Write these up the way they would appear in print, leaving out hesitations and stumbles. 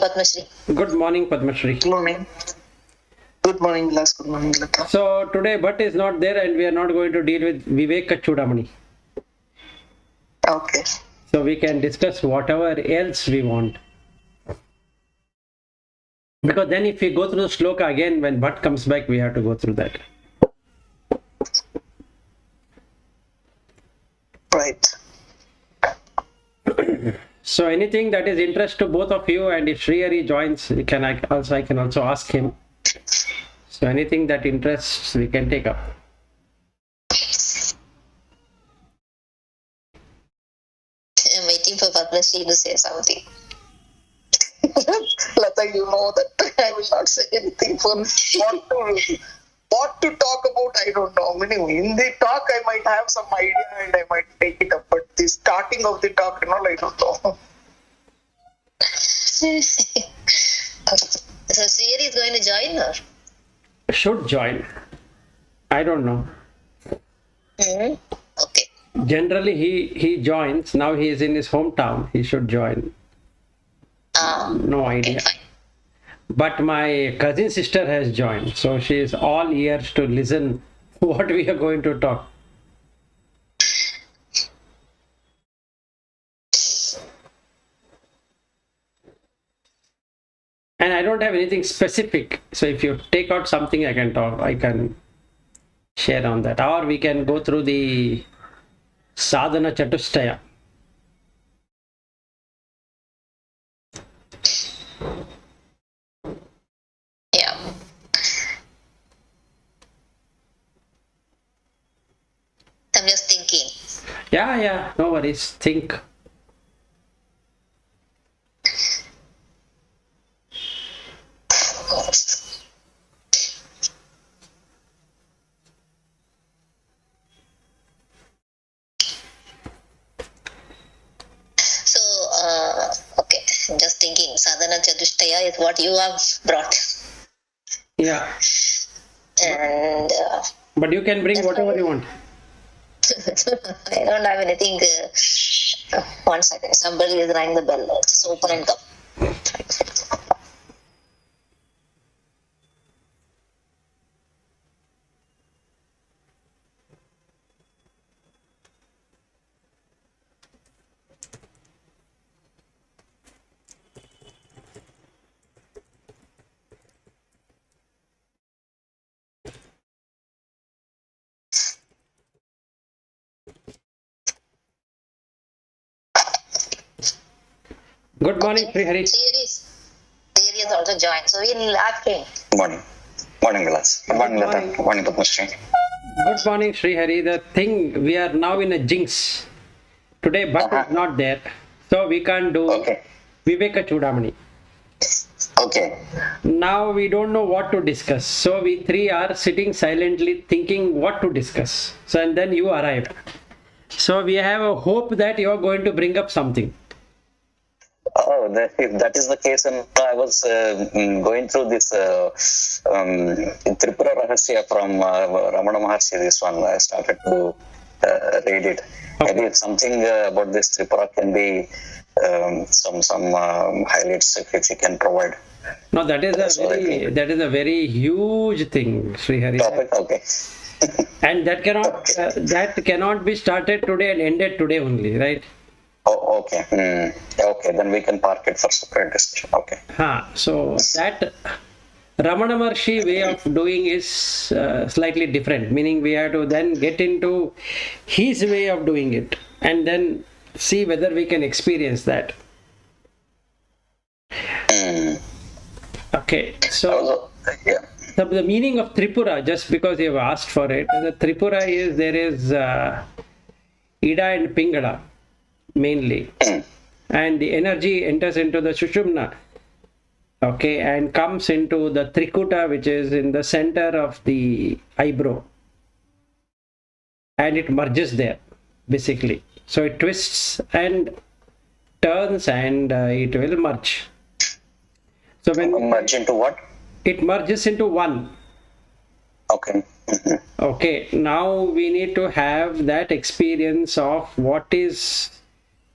Padmashri. Good morning, Padmashri. Good morning. Good morning, Vilas. Good morning, Lata. So today Bhatt is not there and we are not going to deal with Vivekachudamani. Okay. So we can discuss whatever else we want. Because then if we go through the shloka again, when Bhatt comes back, we have to go through that. Right. So anything that is interest to both of you, and if Srihari joins, I can also ask him. So anything that interests, we can take up. I'm waiting for Padmashri to say something. Lata, you know that I will not say anything for what to talk about. I don't know. Anyway, in the talk, I might have some idea and I might take it up. But the starting of the talk, I don't know. So Srihari is going to join her? Should join. I don't know. Okay. Generally, he joins. Now he is in his hometown. He should join. No idea. Okay, fine. But my cousin sister has joined, so she is all ears to listen what we are going to talk. And I don't have anything specific, so if you take out something I can share on that, or we can go through the sadhana chatustaya. Yeah. I'm just thinking. Yeah, no worries. Think. So, okay. I'm just thinking. Sadhana Chatushtaya is what you have brought. Yeah, And but you can bring whatever you want. I don't have anything. 1 second. Somebody is ringing the bell. Just open and come. Good morning, Srihari. Srihari is also joined. So we'll ask him. Good morning. Morning, Vilas. Good morning, Lata. Good morning, Padmashri. Good morning, Srihari. The thing, we are now in a jinx. Today, Bhatt is not there, so we can't do Okay. Vivekachudamani. Okay. Now we don't know what to discuss, so we three are sitting silently thinking what to discuss. So and then you arrived. So we have a hope that you are going to bring up something. Oh, if that is the case, and I was going through this Tripura Rahasya from Ramana Maharshi. This one I started to read it. Okay. Maybe something about this Tripura can be some highlights if you can provide. No, that is a very huge thing, Srihari. Topic, okay. And that cannot be started today and ended today only, right? Oh, okay. Okay, then we can park it for separate discussion. Okay. So that Ramana Maharshi way of doing is slightly different, meaning we have to then get into his way of doing it and then see whether we can experience that. Okay, so Yeah. the meaning of Tripura, just because you have asked for it, the Tripura is there is Ida and Pingala mainly, and the energy enters into the Sushumna, okay, and comes into the Trikuta, which is in the center of the eyebrow, and it merges there basically. So it twists and turns and it will merge. So when Merge into what? it merges into one. Okay. Okay, now we need to have that experience of what is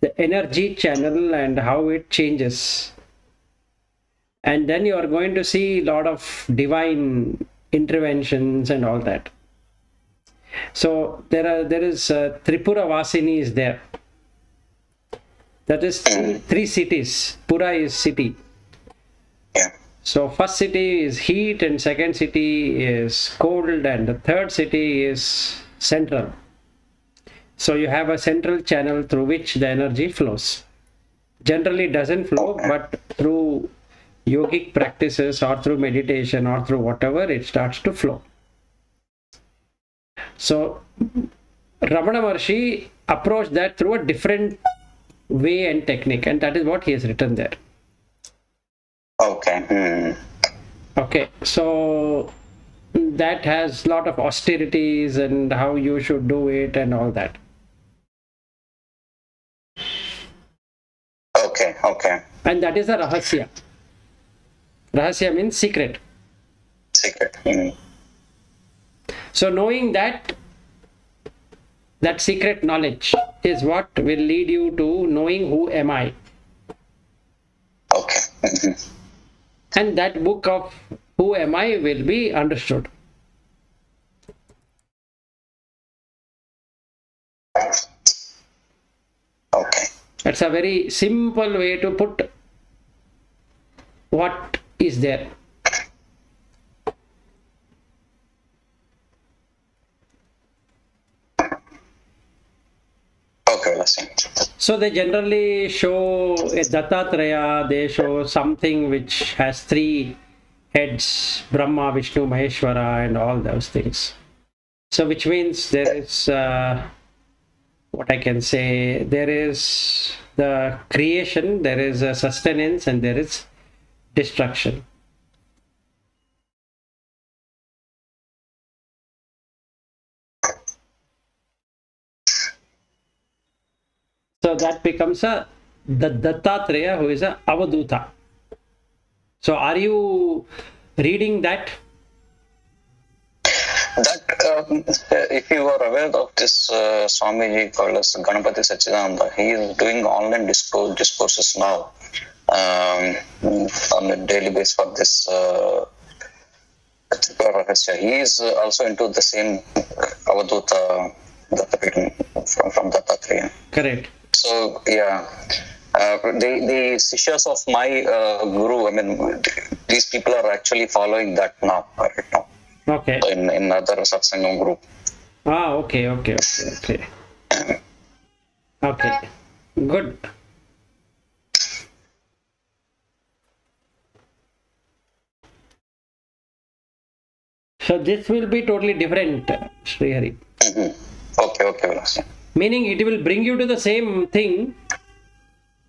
the energy channel and how it changes. and then you are going to see a lot of divine interventions and all that. So there is Tripura Vasini is there. That is three cities. Pura is city. Yeah. So first city is heat, and second city is cold, and the third city is central. So you have a central channel through which the energy flows. Generally doesn't flow, but through yogic practices or through meditation or through whatever, it starts to flow. So Ramana Maharshi approached that through a different way and technique, and that is what he has written there. Okay. Okay, so that has a lot of austerities and how you should do it and all that. Okay. And that is a rahasya. Rahasya means secret. Secret. So knowing that secret knowledge is what will lead you to knowing who am I. Okay. And that book of who am I will be understood. Okay. That's a very simple way to put what is there. Okay, Lassi. So they generally show a Dattatreya, they show something which has three heads, Brahma, Vishnu, Maheshwara, and all those things. So which means there is, what I can say, there is the creation, there is a sustenance, and there is destruction. So that becomes the Dattatreya, who is a Avaduta. So are you reading that? That, if you are aware of this Swamiji called as Ganapati Sachidananda, he is doing online discourses now on a daily basis for this Tripura Rahasya. He is also into the same Avaduta from Dattatreya. Correct. So, yeah. The Sishyas of my Guru, I mean, these people are actually following that now, right now. Okay. In other Satsangam group. Okay. Okay. Good. So this will be totally different, Srihari. Okay, Vilas. Meaning it will bring you to the same thing,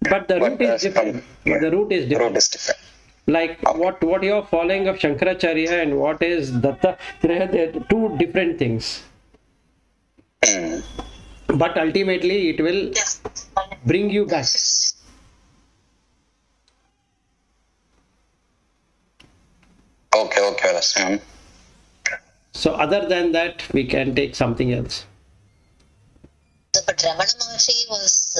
but the route is different. The route is different. Route is different. Like what you are following of Shankaracharya and what is Dattatreya, they are two different things. But ultimately it will bring you back. Okay, Vilas. So other than that, we can take something else. But Ramana Maharshi was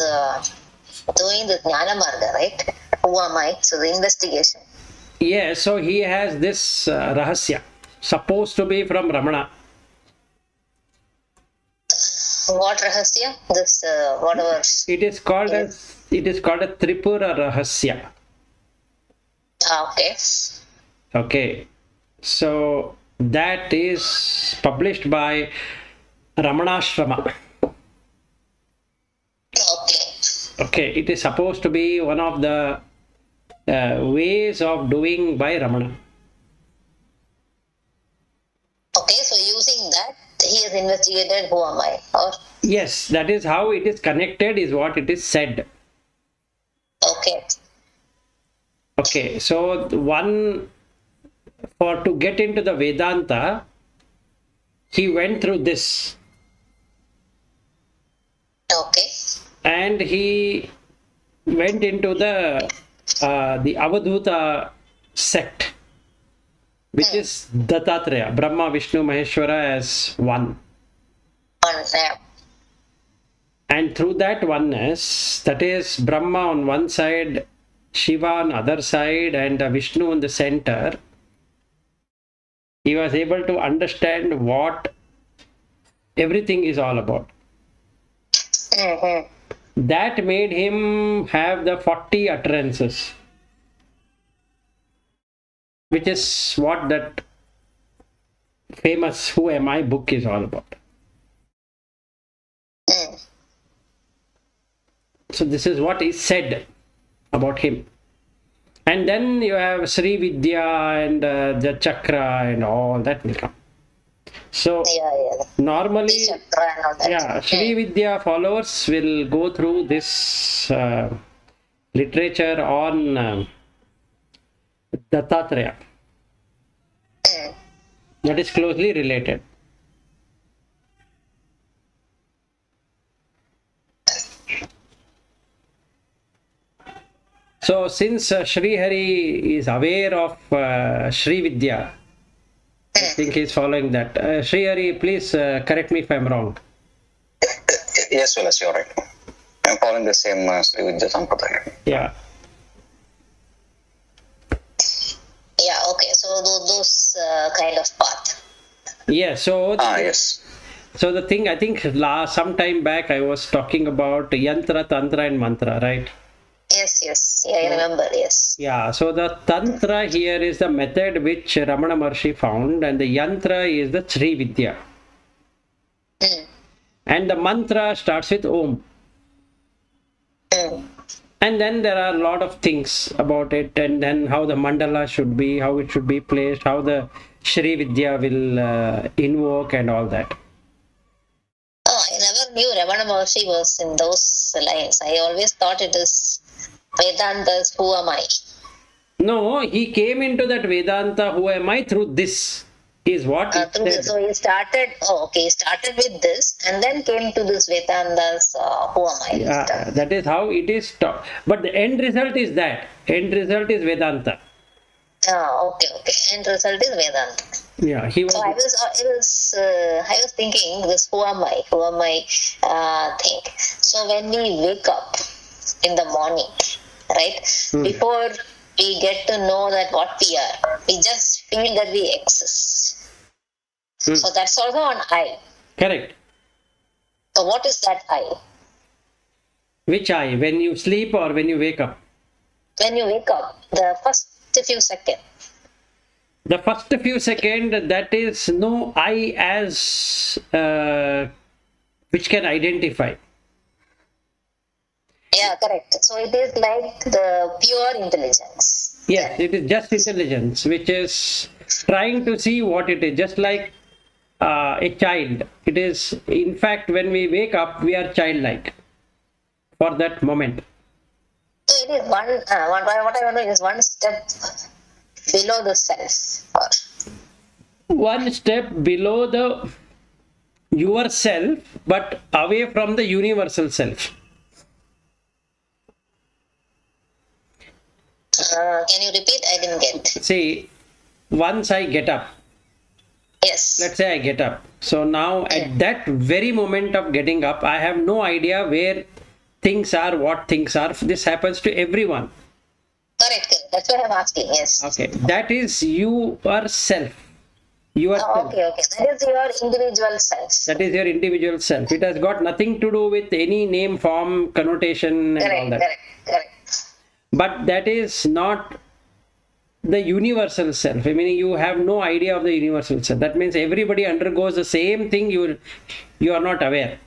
doing the Jnana Marga, right? Who am I? So the investigation. Yeah, so he has this rahasya, supposed to be from Ramana. What rahasya? This whatever. It is called a Tripura Rahasya. Okay. Okay, so that is published by Ramanashrama. Okay, it is supposed to be one of the ways of doing by Ramana. Okay, so using that, he has investigated who am I? Or Yes, that is how it is connected, is what it is said. okay. Okay, so to get into the Vedanta, he went through this. Okay. And he went into the Avadhuta sect, which is Dattatreya, Brahma, Vishnu, Maheshwara as one. And through that oneness, that is Brahma on one side, Shiva on other side and Vishnu in the center, he was able to understand what everything is all about. That made him have the 40 utterances, which is what that famous Who Am I book is all about. So this is what is said about him. And then you have Sri Vidya and the Chakra and all that will come. So normally, Sri Vidya followers will go through this literature on Dattatreya. That is closely related. So since Sri Hari is aware of Sri Vidya, I think he's following that. Sri Hari, please correct me if I'm wrong. Yes, Vilas, you're right. I'm following the same Sri Vidya Sampradaya. Yeah. Yeah, okay. So those kind of path. Yeah, so Yes. So the thing, I think some time back I was talking about Yantra, Tandra and Mantra, right? Yes. Yeah, I remember, yes. Yeah, so the Tantra here is the method which Ramana Maharshi found, and the Yantra is the Sri Vidya. And the mantra starts with Om. And then there are a lot of things about it, and then how the mandala should be, how it should be placed, how the Sri Vidya will invoke and all that. Oh, I never knew Ramana Maharshi was in those lines. I always thought it is Vedanta's Who Am I? No, he came into that Vedanta Who Am I through this is what he said. So he started, he started with this and then came to this Vedanta's Who Am I? Yeah, that is how it is taught. But the end result is that. End result is Vedanta. Okay. End result is Vedanta. Yeah, he was. So I was thinking this Who Am I thing. So when we wake up in the morning, right, before we get to know that what we are, we just feel that we exist. So that's also an I. Correct. So what is that I? Which I? When you sleep or when you wake up? When you wake up, the first few seconds. The first few seconds, that is no I as which can identify. Yeah, correct. So it is like the pure intelligence. Yes, it is just intelligence, which is trying to see what it is, just like a child. It is, in fact, when we wake up, we are childlike for that moment. So it is what I want to know is one step below the self. One step below the yourself, but away from the universal self. Can you repeat? I didn't get. See, once I get up, Yes. let's say I get up. So now at that very moment of getting up, I have no idea where things are, what things are. This happens to everyone. Correct. That's what I'm asking. Yes. Okay, that is yourself. Yourself. Okay. That is your individual self. That is your individual self. It has got nothing to do with any name, form, connotation, and all that. Correct. But that is not the universal self. I mean, you have no idea of the universal self. That means everybody undergoes the same thing. You are not aware.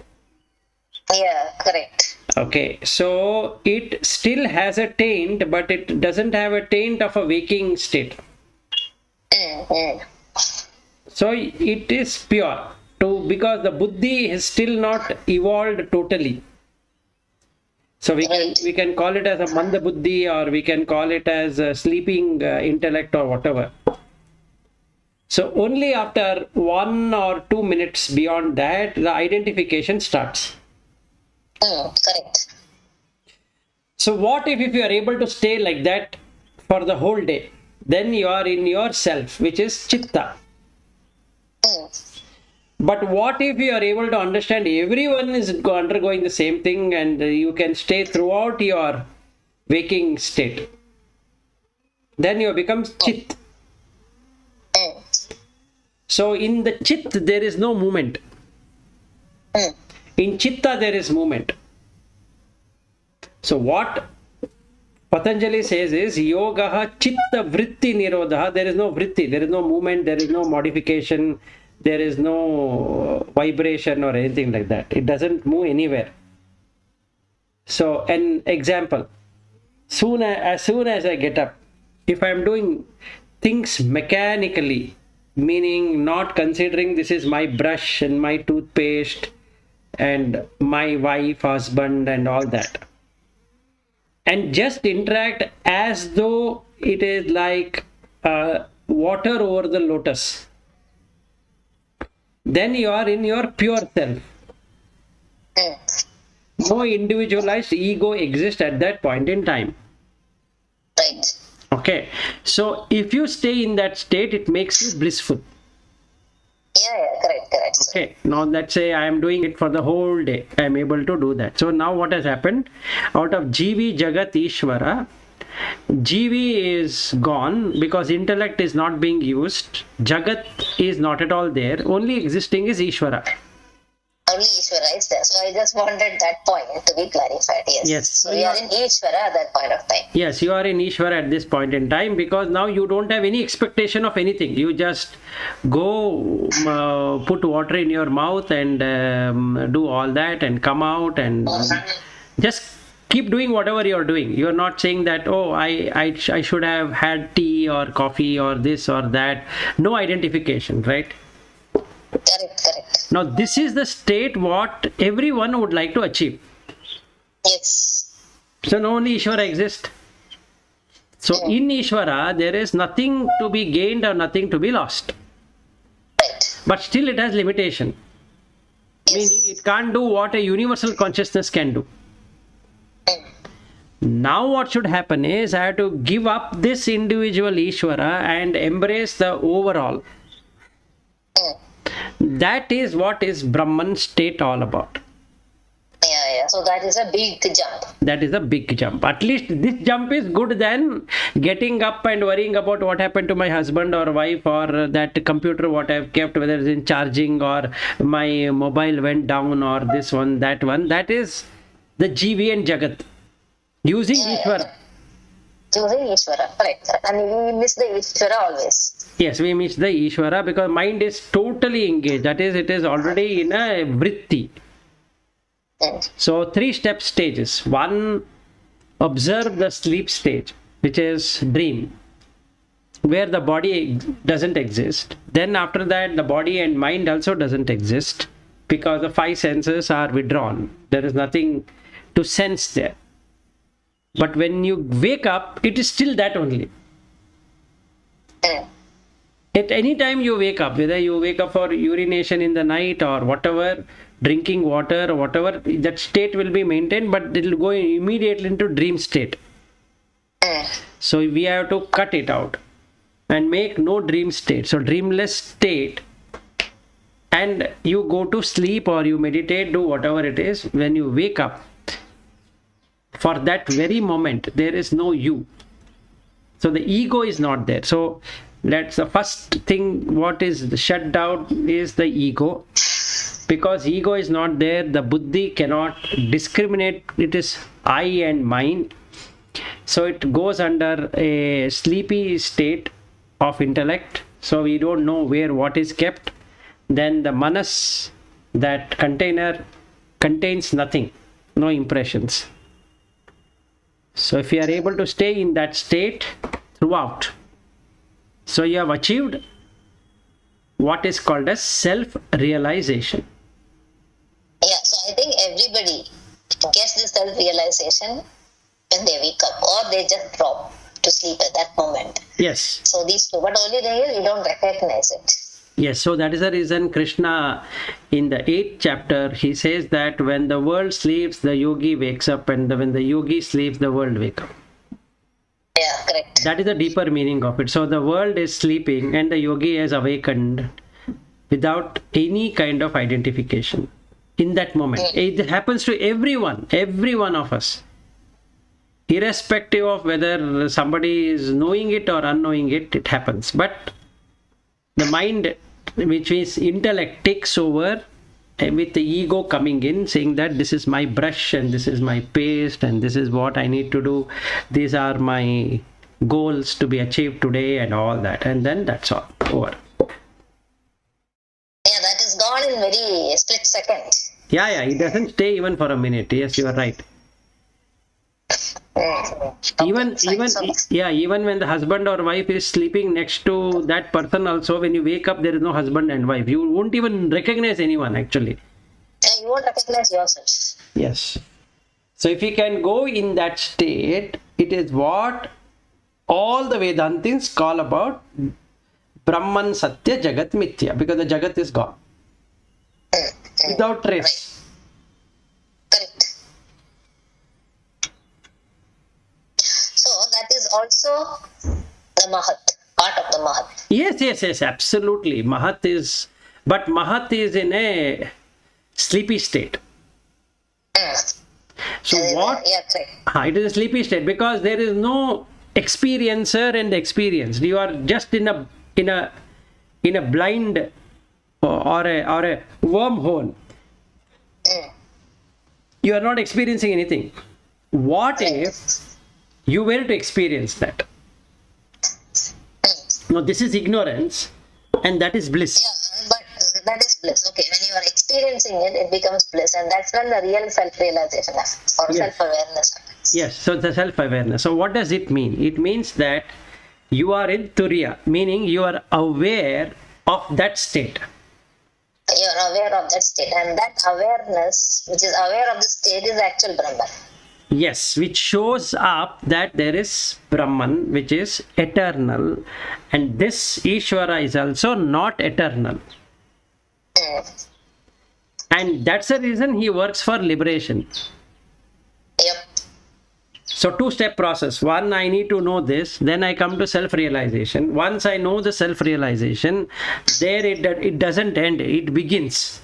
Yeah, correct. Okay, so it still has a taint, but it doesn't have a taint of a waking state. So it is pure, because the buddhi is still not evolved totally. So we can call it as a manda buddhi, or we can call it as a sleeping intellect or whatever. So only after 1 or 2 minutes beyond that, the identification starts. Correct. So what if you are able to stay like that for the whole day? Then you are in yourself, which is chitta. But what if you are able to understand everyone is undergoing the same thing, and you can stay throughout your waking state. Then you become chit. So in the chit there is no movement. In chitta there is movement. So what Patanjali says is yogaha chitta vritti nirodha. There is no vritti, there is no movement, there is no modification, there is no vibration or anything like that. It doesn't move anywhere. So an example, as soon as I get up, if I am doing things mechanically, meaning not considering this is my brush and my toothpaste and my wife, husband and all that, and just interact as though it is like water over the lotus, then you are in your pure self. No individualized ego exists at that point in time. Right. Okay, so if you stay in that state, it makes you blissful. Yeah, correct. Okay, now let's say I am doing it for the whole day. I am able to do that. So now what has happened? Out of Jivi, Jagat, Ishvara, Jivi is gone because intellect is not being used. Jagat is not at all there. Only existing is Ishvara. Only Ishvara is there. So I just wanted that point to be clarified. Yes. Yes. So we are in Ishvara at that point of time. Yes, you are in Ishvara at this point in time because now you don't have any expectation of anything. You just go put water in your mouth and do all that and come out and just keep doing whatever you are doing. You are not saying that, oh, I should have had tea or coffee or this or that. No identification, right? Correct. Now this is the state what everyone would like to achieve. Yes. So now only Ishvara exists. So in Ishvara there is nothing to be gained or nothing to be lost. Right. But still it has limitation. Meaning it can't do what a universal consciousness can do. Now what should happen is I have to give up this individual Ishvara and embrace the overall. That is what is Brahman state all about. Yeah. So that is a big jump. That is a big jump. At least this jump is good than getting up and worrying about what happened to my husband or wife or that computer what I've kept, whether it's in charging or my mobile went down or this one, that one. That is the Jivi and Jagat. Using Ishvara. Using Ishvara. Correct. And we miss the Ishvara always. Yes, we miss the Ishvara because mind is totally engaged. That is, it is already in a vritti. So 3 step stages. 1, observe the sleep stage, which is dream, where the body doesn't exist. Then after that, the body and mind also doesn't exist because the 5 senses are withdrawn. There is nothing to sense there. But when you wake up, it is still that only. At any time you wake up, whether you wake up for urination in the night or whatever, drinking water or whatever, that state will be maintained, but it will go immediately into dream state. So we have to cut it out and make no dream state. So dreamless state, and you go to sleep or you meditate, do whatever it is. When you wake up, for that very moment, there is no you. So the ego is not there. So that's the first thing what is shut down is the ego. Because ego is not there, the buddhi cannot discriminate. It is I and mine. So it goes under a sleepy state of intellect. So we don't know where what is kept. Then the manas, that container, contains nothing, no impressions. So if you are able to stay in that state throughout, so you have achieved what is called as self-realization. Yeah, so I think everybody gets this self-realization when they wake up, or they just drop to sleep at that moment. Yes. So these two, but only thing is we don't recognize it. Yes, so that is the reason Krishna in the 8th chapter, he says that when the world sleeps, the yogi wakes up, and when the yogi sleeps, the world wakes up. Yeah, correct. That is the deeper meaning of it. So the world is sleeping and the yogi has awakened without any kind of identification in that moment. It happens to everyone, every one of us. irrespective of whether somebody is knowing it or unknowing it, it happens. But the mind, which is intellect, takes over with the ego coming in, saying that this is my brush and this is my paste and this is what I need to do. These are my goals to be achieved today and all that. And then that's all over. Yeah, that is gone in very split second. Yeah, it doesn't stay even for a minute. Yes, you are right. Even when the husband or wife is sleeping next to that person also, when you wake up, there is no husband and wife. You won't even recognize anyone actually. You won't recognize yourself. Yes. So if you can go in that state, it is what all the Vedantins call about Brahman Satya Jagat Mithya, because the Jagat is gone. Without trace. Correct. So that is also the Mahat, part of the Mahat. Yes, absolutely. Mahat is in a sleepy state. So what? Yeah, correct. It is a sleepy state because there is no experiencer and experienced. You are just in a blind or a wormhole. You are not experiencing anything. What if you were to experience that? No, this is ignorance and that is bliss. Yeah, but that is bliss. Okay, when you are experiencing it, it becomes bliss, and that's when the real self-realization happens, or self-awareness happens. Yes, so the self-awareness. So what does it mean? It means that you are in Turiya, meaning you are aware of that state. You are aware of that state, and that awareness, which is aware of the state, is actual Brahman. Yes, which shows up that there is Brahman, which is eternal, and this Ishvara is also not eternal. And that's the reason he works for liberation. Yep. So two-step process. One, I need to know this, then I come to self-realization. Once I know the self-realization, there it doesn't end, it begins.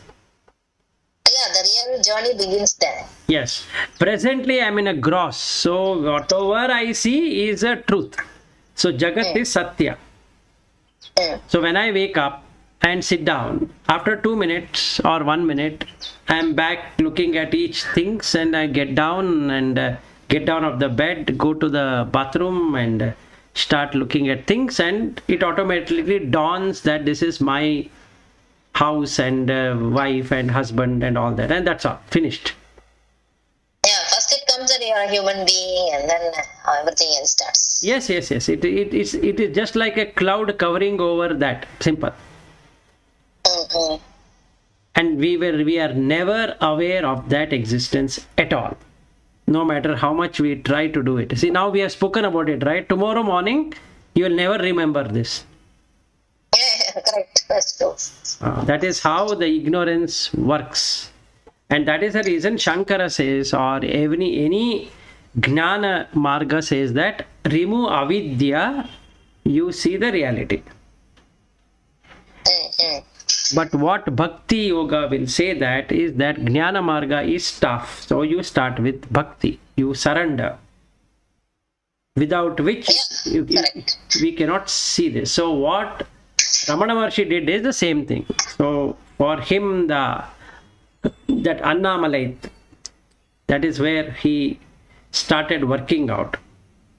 Yeah, the real journey begins then. Yes. Presently, I'm in a gross. So, whatever I see is a truth. So, Jagat is Satya. So, when I wake up and sit down, after 2 minutes or 1 minute, I'm back looking at each things, and I get down of the bed, go to the bathroom and start looking at things, and it automatically dawns that this is my house and wife and husband and all that, and that's all, finished. Yeah, first it comes that you are a human being, and then everything else starts. Yes. It is just like a cloud covering over that. Simple. And we are never aware of that existence at all. No matter how much we try to do it. See, now we have spoken about it, right? Tomorrow morning, you will never remember this. Yeah, correct. That's true. That is how the ignorance works. And that is the reason Shankara says, or any Gnana Marga says that remove avidya, you see the reality. But what Bhakti Yoga will say that is that Jnana Marga is tough. So you start with Bhakti. You surrender. Without which we cannot see this. So what Ramana Maharshi did is the same thing. So for him, that Annamalai, that is where he started working out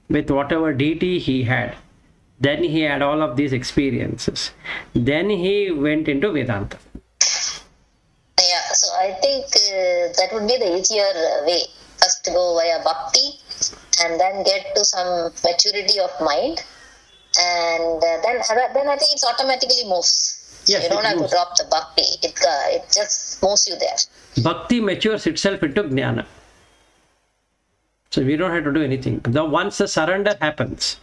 with whatever deity he had. Then he had all of these experiences. Then he went into Vedanta. Yeah, so I think that would be the easier way. First go via bhakti and then get to some maturity of mind. And then I think it automatically moves. Yes, you don't have moves. to drop the bhakti. It just moves you there. Bhakti matures itself into Jnana. So we don't have to do anything. Once the surrender happens,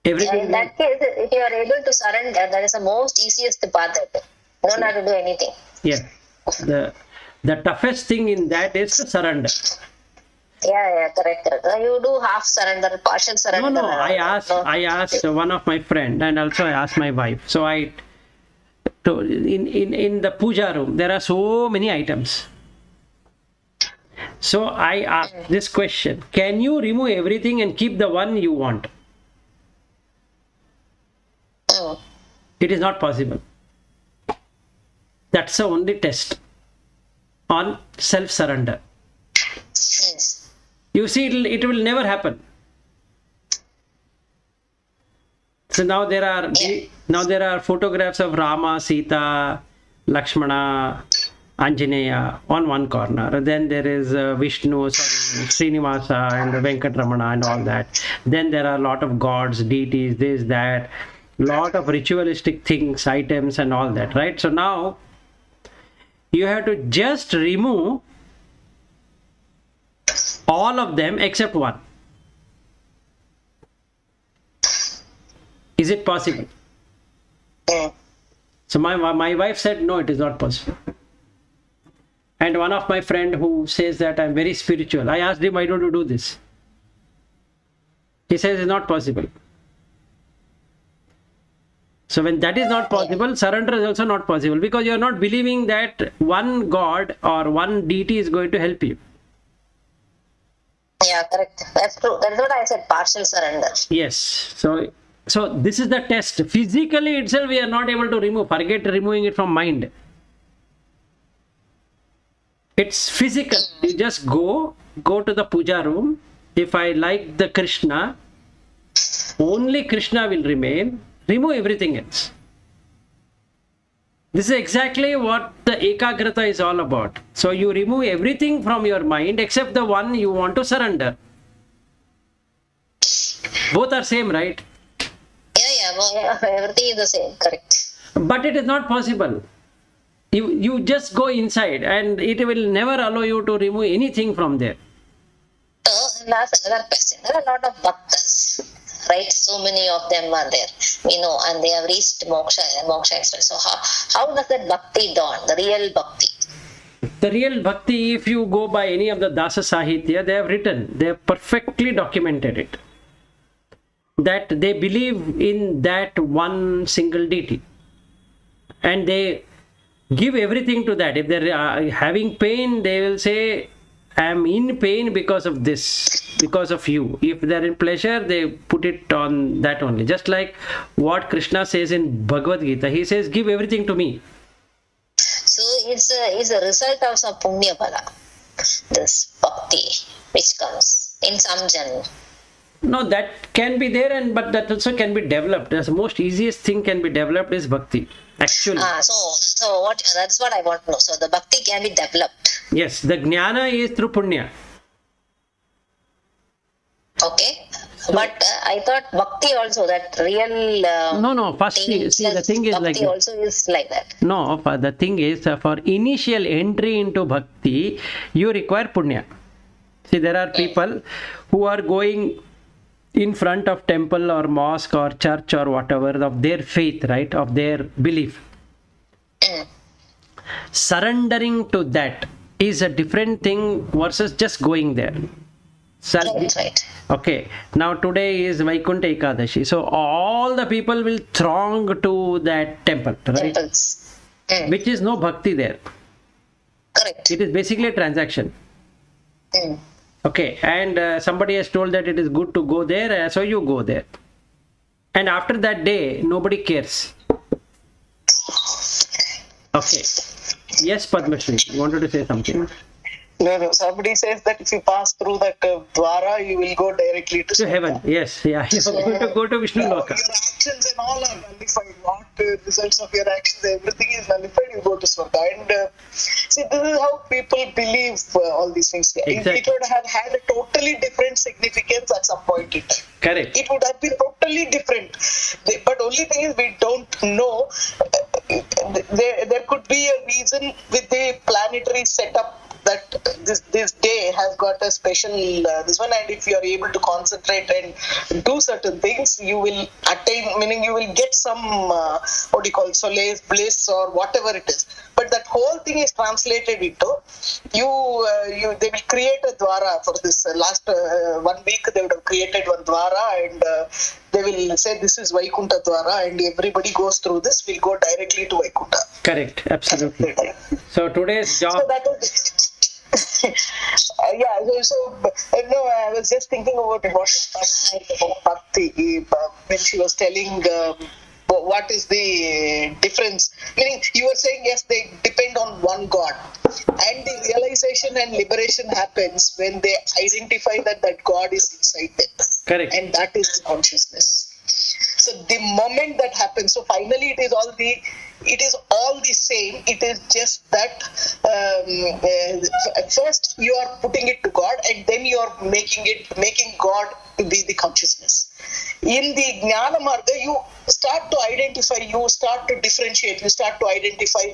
everything. In that case, if you are able to surrender, that is the most easiest path. You don't have to do anything. Yeah. The toughest thing in that is to surrender. Yeah, correct. You do half surrender, partial surrender. No. I asked one of my friend, and also I asked my wife. So in the puja room, there are so many items. So I ask this question: can you remove everything and keep the one you want? It is not possible. That's the only test on self-surrender. You see, it will never happen. So now there are photographs of Rama, Sita, Lakshmana, Anjaneya on one corner. Then there is Vishnu, Srinivasa and Venkatramana and all that. Then there are a lot of gods, deities, this, that, lot of ritualistic things, items and all that, right? So now you have to just remove all of them except one. Is it possible? So my wife said, no, it is not possible. And one of my friend who says that I'm very spiritual, I asked him, why don't you do this? He says it's not possible. So when that is not possible, surrender is also not possible, because you are not believing that one God or one deity is going to help you. Yeah, correct. That's true. That's what I said, partial surrender. Yes. So this is the test. Physically itself we are not able to remove. Forget removing it from mind. It's physical. You just go to the puja room. If I like the Krishna, only Krishna will remain. Remove everything else. This is exactly what the ekagrata is all about. So you remove everything from your mind except the one you want to surrender. Both are same, right? Yeah, everything is the same, correct. But it is not possible. You just go inside and it will never allow you to remove anything from there. So, that's another question. There are a lot of bhaktas, right? So many of them are there, we know, and they have reached moksha express. So how does that bhakti dawn, the real bhakti? The real bhakti, if you go by any of the Dasa Sahitya, they have perfectly documented it. That they believe in that one single deity. And they give everything to that. If they're having pain, they will say, I am in pain because of this, because of you. If they're in pleasure, they put it on that only. Just like what Krishna says in Bhagavad Gita. He says, give everything to me. So it's a result of some punya bhala, this bhakti which comes in some janma. No, that can be there, but that also can be developed. The most easiest thing can be developed is bhakti, actually. So what? That's what I want to know. So the bhakti can be developed. Yes, the jnana is through punya. Okay, but I thought bhakti also, that real. No. First, see, the thing is like bhakti also is like that. No, the thing is, for initial entry into bhakti, you require punya. See, there are people who are going in front of temple or mosque or church or whatever of their faith, right, of their belief. Surrendering to that is a different thing versus just going there. That's right. Okay, now today is Vaikunta Ekadashi, so all the people will throng to that temple, right? Temples. Which is no bhakti there. Correct. It is basically a transaction. Okay, and somebody has told that it is good to go there, so you go there. And after that day, nobody cares. Okay. Yes, Padmashri, you wanted to say something? No. Somebody says that if you pass through that dwara, you will go directly to heaven. Yes, yeah. You're going to go to Vishnu Loka. Your actions and all are nullified. What results of your actions, everything is nullified. You go to Swarga. And see, this is how people believe all these things. Exactly. It would have had a totally different significance at some point in time. Correct. It would have been totally different. But only thing is, we don't know. There could be a reason with the planetary setup that this day has got a special this one, and if you are able to concentrate and do certain things, you will attain, meaning you will get some solace, bliss, or whatever it is. But that whole thing is translated into they will create a dwara for this last 1 week. They would have created one dwara, and they will say this is Vaikunta dwara, and everybody goes through this will go directly to Vaikunta. Correct, absolutely. So today's job. So that is No, I was just thinking about what Lata said about Bhakti when she was telling what is the difference. Meaning, you were saying, yes, they depend on one God. And the realization and liberation happens when they identify that that God is inside them. Correct. And that is consciousness. So the moment that happens, so finally it is all the same. It is just that first you are putting it to God, and then you are making God to be the consciousness. In the Jnana Marga, you start to identify, you start to differentiate, you start to identify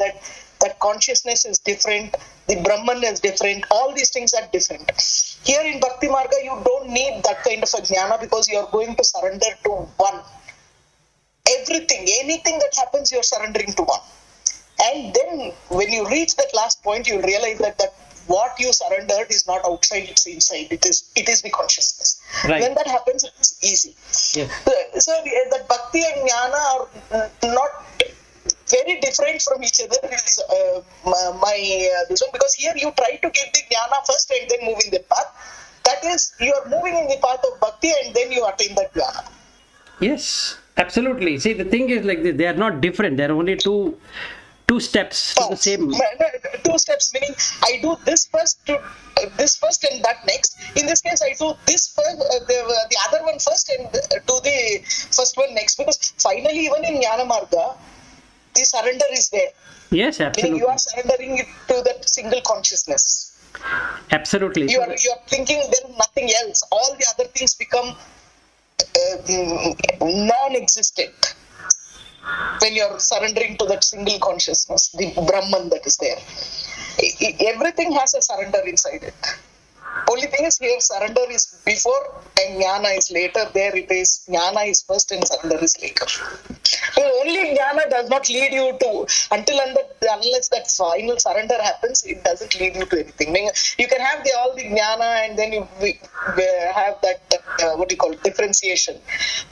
that consciousness is different, the Brahman is different, all these things are different. Here in Bhakti Marga, you don't need that kind of a Jnana because you are going to surrender to one. Everything, anything that happens, you are surrendering to one. And then when you reach that last point, you realize that what you surrendered is not outside, it's inside. It is the consciousness. Right. When that happens, it's easy. Yes. So that Bhakti and Jnana are not very different from each other. This one, because here you try to get the Jnana first and then move in the path. That is, you are moving in the path of Bhakti and then you attain that Jnana. Yes, absolutely. See, the thing is like this, they are not different. There are only two steps to the same. Two steps, meaning I do this first and that next. In this case, I do this first, the other one first, and do the first one next. Because finally, even in Jnana Marga, the surrender is there. Yes, Meaning absolutely. you are surrendering it to that single consciousness. Absolutely. You are thinking there is nothing else. All the other things become non-existent when you are surrendering to that single consciousness, the Brahman that is there. Everything has a surrender inside it. Only thing is here, surrender is before and Jnana is later. There it is, Jnana is first and surrender is later. So only Jnana does not lead you to, unless that final surrender happens, it doesn't lead you to anything. I mean, you can have all the Jnana and then you have that, differentiation.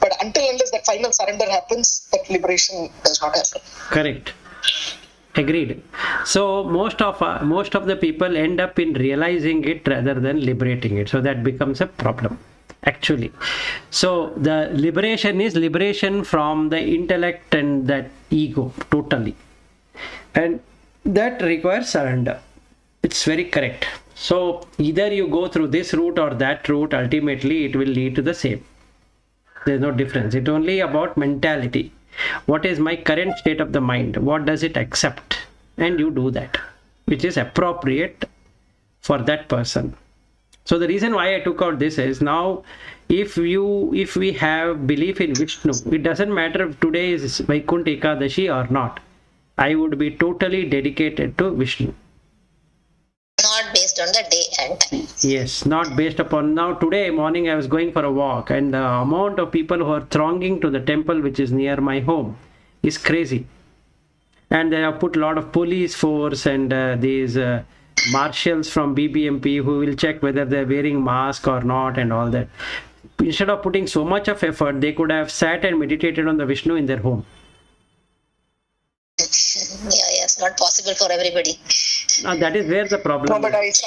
But unless that final surrender happens, that liberation does not happen. Correct. Agreed. So most of the people end up in realizing it rather than liberating it. So that becomes a problem, actually. So the liberation is liberation from the intellect and that ego totally, and that requires surrender. It's very correct. So either you go through this route or that route. Ultimately, it will lead to the same. There's no difference. It's only about mentality. What is my current state of the mind? What does it accept? And you do that, which is appropriate for that person. So the reason why I took out this is, now if we have belief in Vishnu, it doesn't matter if today is Vaikuntha Ekadashi or not. I would be totally dedicated to Vishnu. Not based on the day and time. Yes, not based upon. Now today morning I was going for a walk, and the amount of people who are thronging to the temple which is near my home is crazy. And they have put a lot of police force and these marshals from BBMP who will check whether they're wearing mask or not and all that. Instead of putting so much of effort, they could have sat and meditated on the Vishnu in their home. It's not possible for everybody. Now that is where the problem No, but is.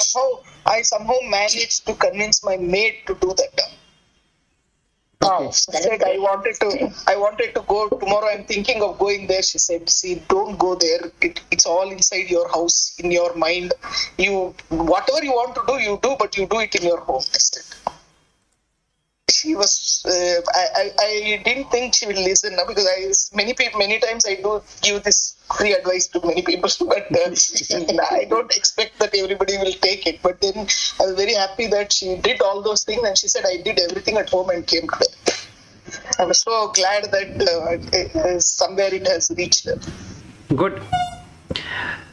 I somehow managed to convince my maid to do that. Wow, I said I wanted to go tomorrow. I'm thinking of going there. She said, "See, don't go there. It's all inside your house, in your mind. You whatever you want to do, you do, but you do it in your home." That's it. She was. I didn't think she will listen because many times I do give this free advice to many people, but I don't expect that everybody will take it. But then I was very happy that she did all those things, and she said I did everything at home and came to there. I was so glad that somewhere it has reached her. Good.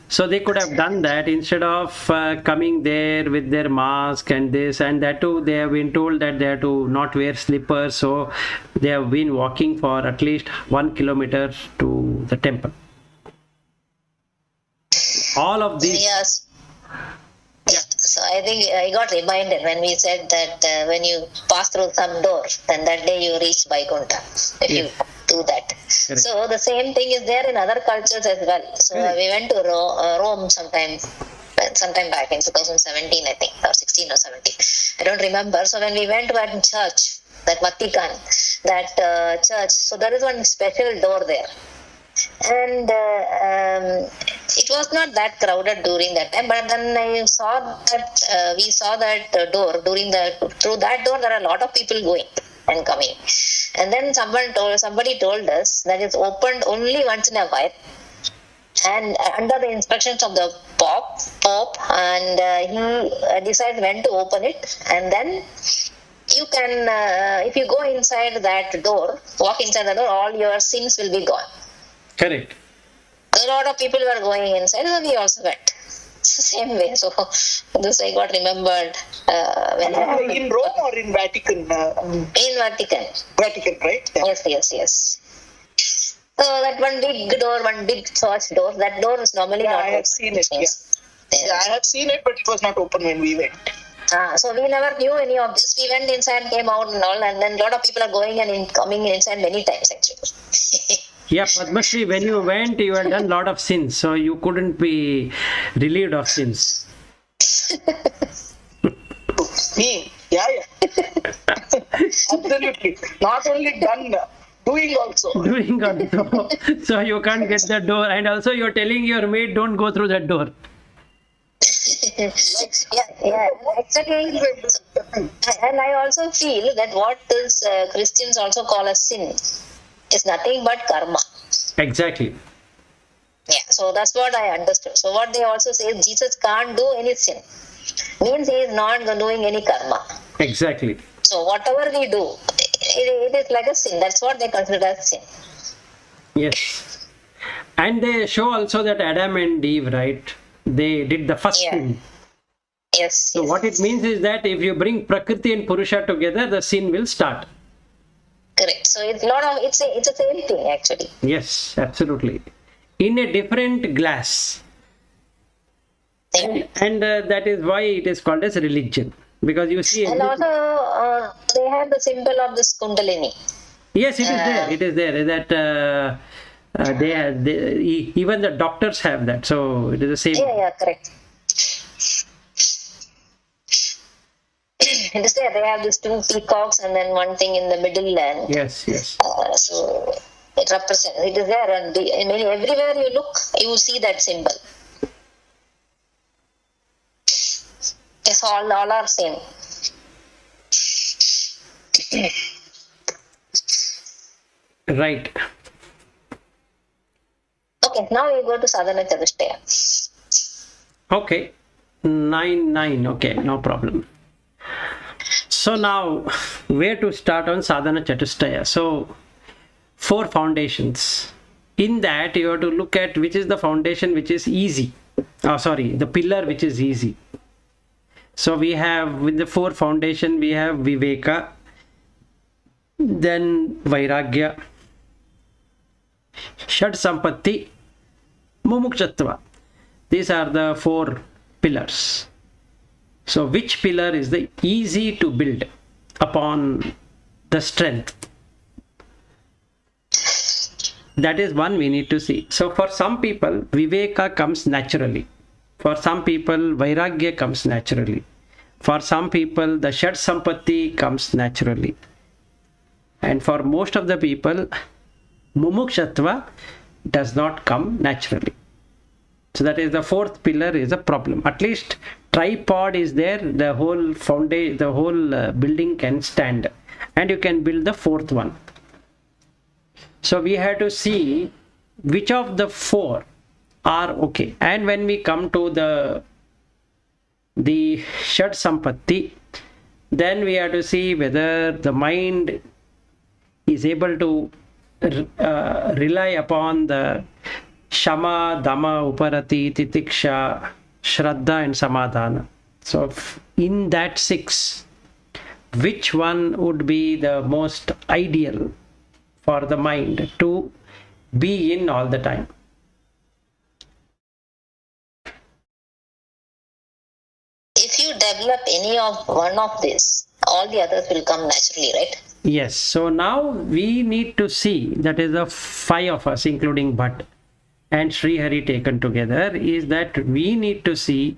So they could have done that instead of coming there with their mask and this and that too. They have been told that they have to not wear slippers. So they have been walking for at least 1 kilometer to the temple. All of these. Yes. Yeah. So I think I got reminded when we said that when you pass through some door, then that day you reach Vaikuntha. If you do that. Correct. So the same thing is there in other cultures as well. So we went to Rome sometime sometime back in 2017, I think, or 16 or 17. I don't remember. So when we went to that church, that Vatican, that church, so there is one special door there. And it was not that crowded during that time, but then I saw that we saw that door through that door there are a lot of people going and coming, and then somebody told us that it's opened only once in a while, and under the instructions of the Pope, and he decides when to open it, and then you can if you go inside that door, walk inside the door, all your sins will be gone. Correct. A lot of people were going inside, and we also went. It's the same way. So this I got remembered when in Rome or in Vatican? In Vatican. Vatican, right? Yeah. Yes. So that one big church door. That door is normally not I have seen it. Yeah, I have seen it, but it was not open when we went. So we never knew any of this. We went inside, came out and all, and then a lot of people are going and coming inside many times actually. Yeah, Padmashri, when you went, you had done a lot of sins, so you couldn't be relieved of sins. Me? Yeah. Absolutely. Not only done, doing also. Doing also. So you can't get the door, and also you're telling your maid, don't go through that door. Yeah, exactly. And I also feel that what is Christians also call as sin is nothing but karma. Exactly. Yeah, so that's what I understood. So what they also say is Jesus can't do any sin. Means he is not doing any karma. Exactly. So whatever we do, it is like a sin. That's what they consider as sin. Yes. And they show also that Adam and Eve, right? They did the first sin. Yes. So what it means is that if you bring Prakriti and Purusha together, the sin will start. Correct. So it's a same thing actually. Yes, absolutely. In a different glass. And that is why it is called as religion. Because you see... And also they have the symbol of this Kundalini. Yes, it is there. It is there. That even the doctors have that. So it is the same. Yeah, correct. It is there. They have these two peacocks and then one thing in the middle. And yes. So it represents. It is there, and everywhere you look, you see that symbol. Yes, all are same. Right. Okay, now we go to Sadhana Chatushtaya. Okay. 9. Okay, no problem. So now, where to start on Sadhana Chatushtaya? So, 4 foundations. In that, you have to look at which is the foundation which is easy. The pillar which is easy. So, we have, with the 4 foundation, we have Viveka, then Vairagya, Shad Sampatti, Mumukshatattva. These are the 4 pillars. So which pillar is the easy to build upon the strength? That is one we need to see. So for some people, Viveka comes naturally. For some people, Vairagya comes naturally. For some people, the Shad Sampatti comes naturally. And for most of the people, Mumukshatva does not come naturally. So that is the 4th pillar is a problem. At least tripod is there, the whole foundation, the whole building can stand, and you can build the 4th one. So we have to see which of the 4 are okay. And when we come to the Shad Sampatti, then we have to see whether the mind is able to rely upon the Shama, Dhamma, Uparati, Titiksha, Shraddha and Samadhana. So in that 6, which one would be the most ideal for the mind to be in all the time? If you develop any of one of these, all the others will come naturally, right? Yes. So now we need to see, that is the 5 of us, including Bhatt. and Sri Hari taken together is that we need to see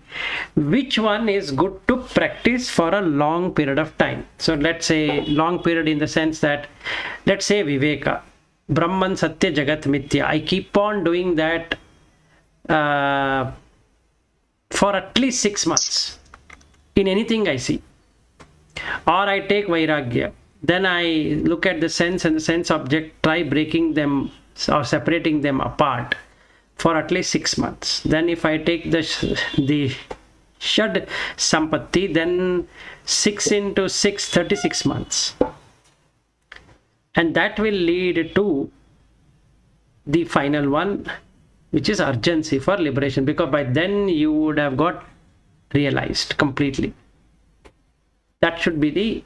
which one is good to practice for a long period of time. So let's say long period in the sense that, let's say Viveka, Brahman Satya Jagat Mithya. I keep on doing that for at least 6 months in anything I see. Or I take Vairagya. Then I look at the sense and the sense object, try breaking them or separating them apart for at least 6 months. Then if I take the Shad Sampatti, then 6 into 6, 36 months. And that will lead to the final one, which is urgency for liberation, because by then you would have got realized completely. That should be the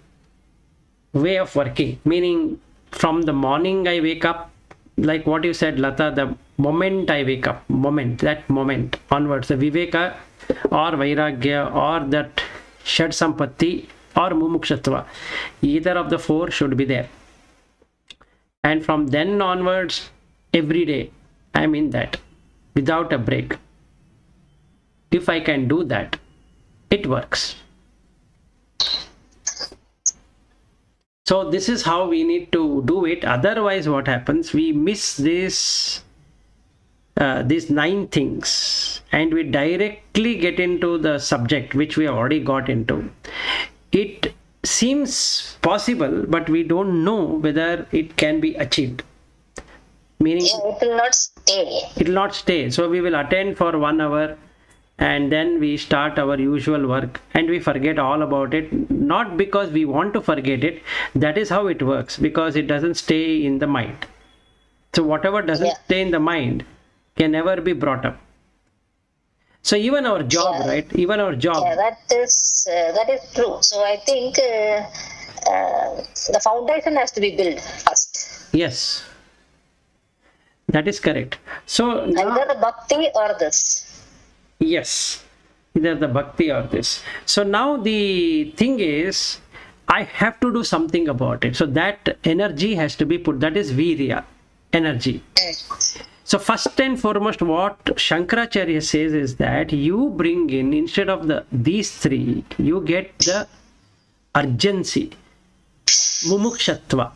way of working, meaning from the morning I wake up, like what you said, Lata, the moment I wake up, that moment onwards, the Viveka or Vairagya or that Shad Sampatti or Mumukshatva, either of the four should be there. And from then onwards, every day I'm in that without a break. If I can do that, it works. So this is how we need to do it. Otherwise, what happens? We miss these 9 things and we directly get into the subject which we have already got into. It seems possible, but we don't know whether it can be achieved. Meaning, it will not stay. It will not stay. So we will attend for 1 hour and then we start our usual work and we forget all about it. Not because we want to forget it. That is how it works, because it doesn't stay in the mind. So whatever doesn't stay in the mind can never be brought up. So even our job, right? Even our job. Yeah, that is true. So I think the foundation has to be built first. Yes, that is correct. So either the bhakti or this. Yes, either the bhakti or this. So now the thing is, I have to do something about it. So that energy has to be put. That is virya, energy. So first and foremost, what Shankaracharya says is that you bring in, instead of these 3, you get the urgency, mumukshatva.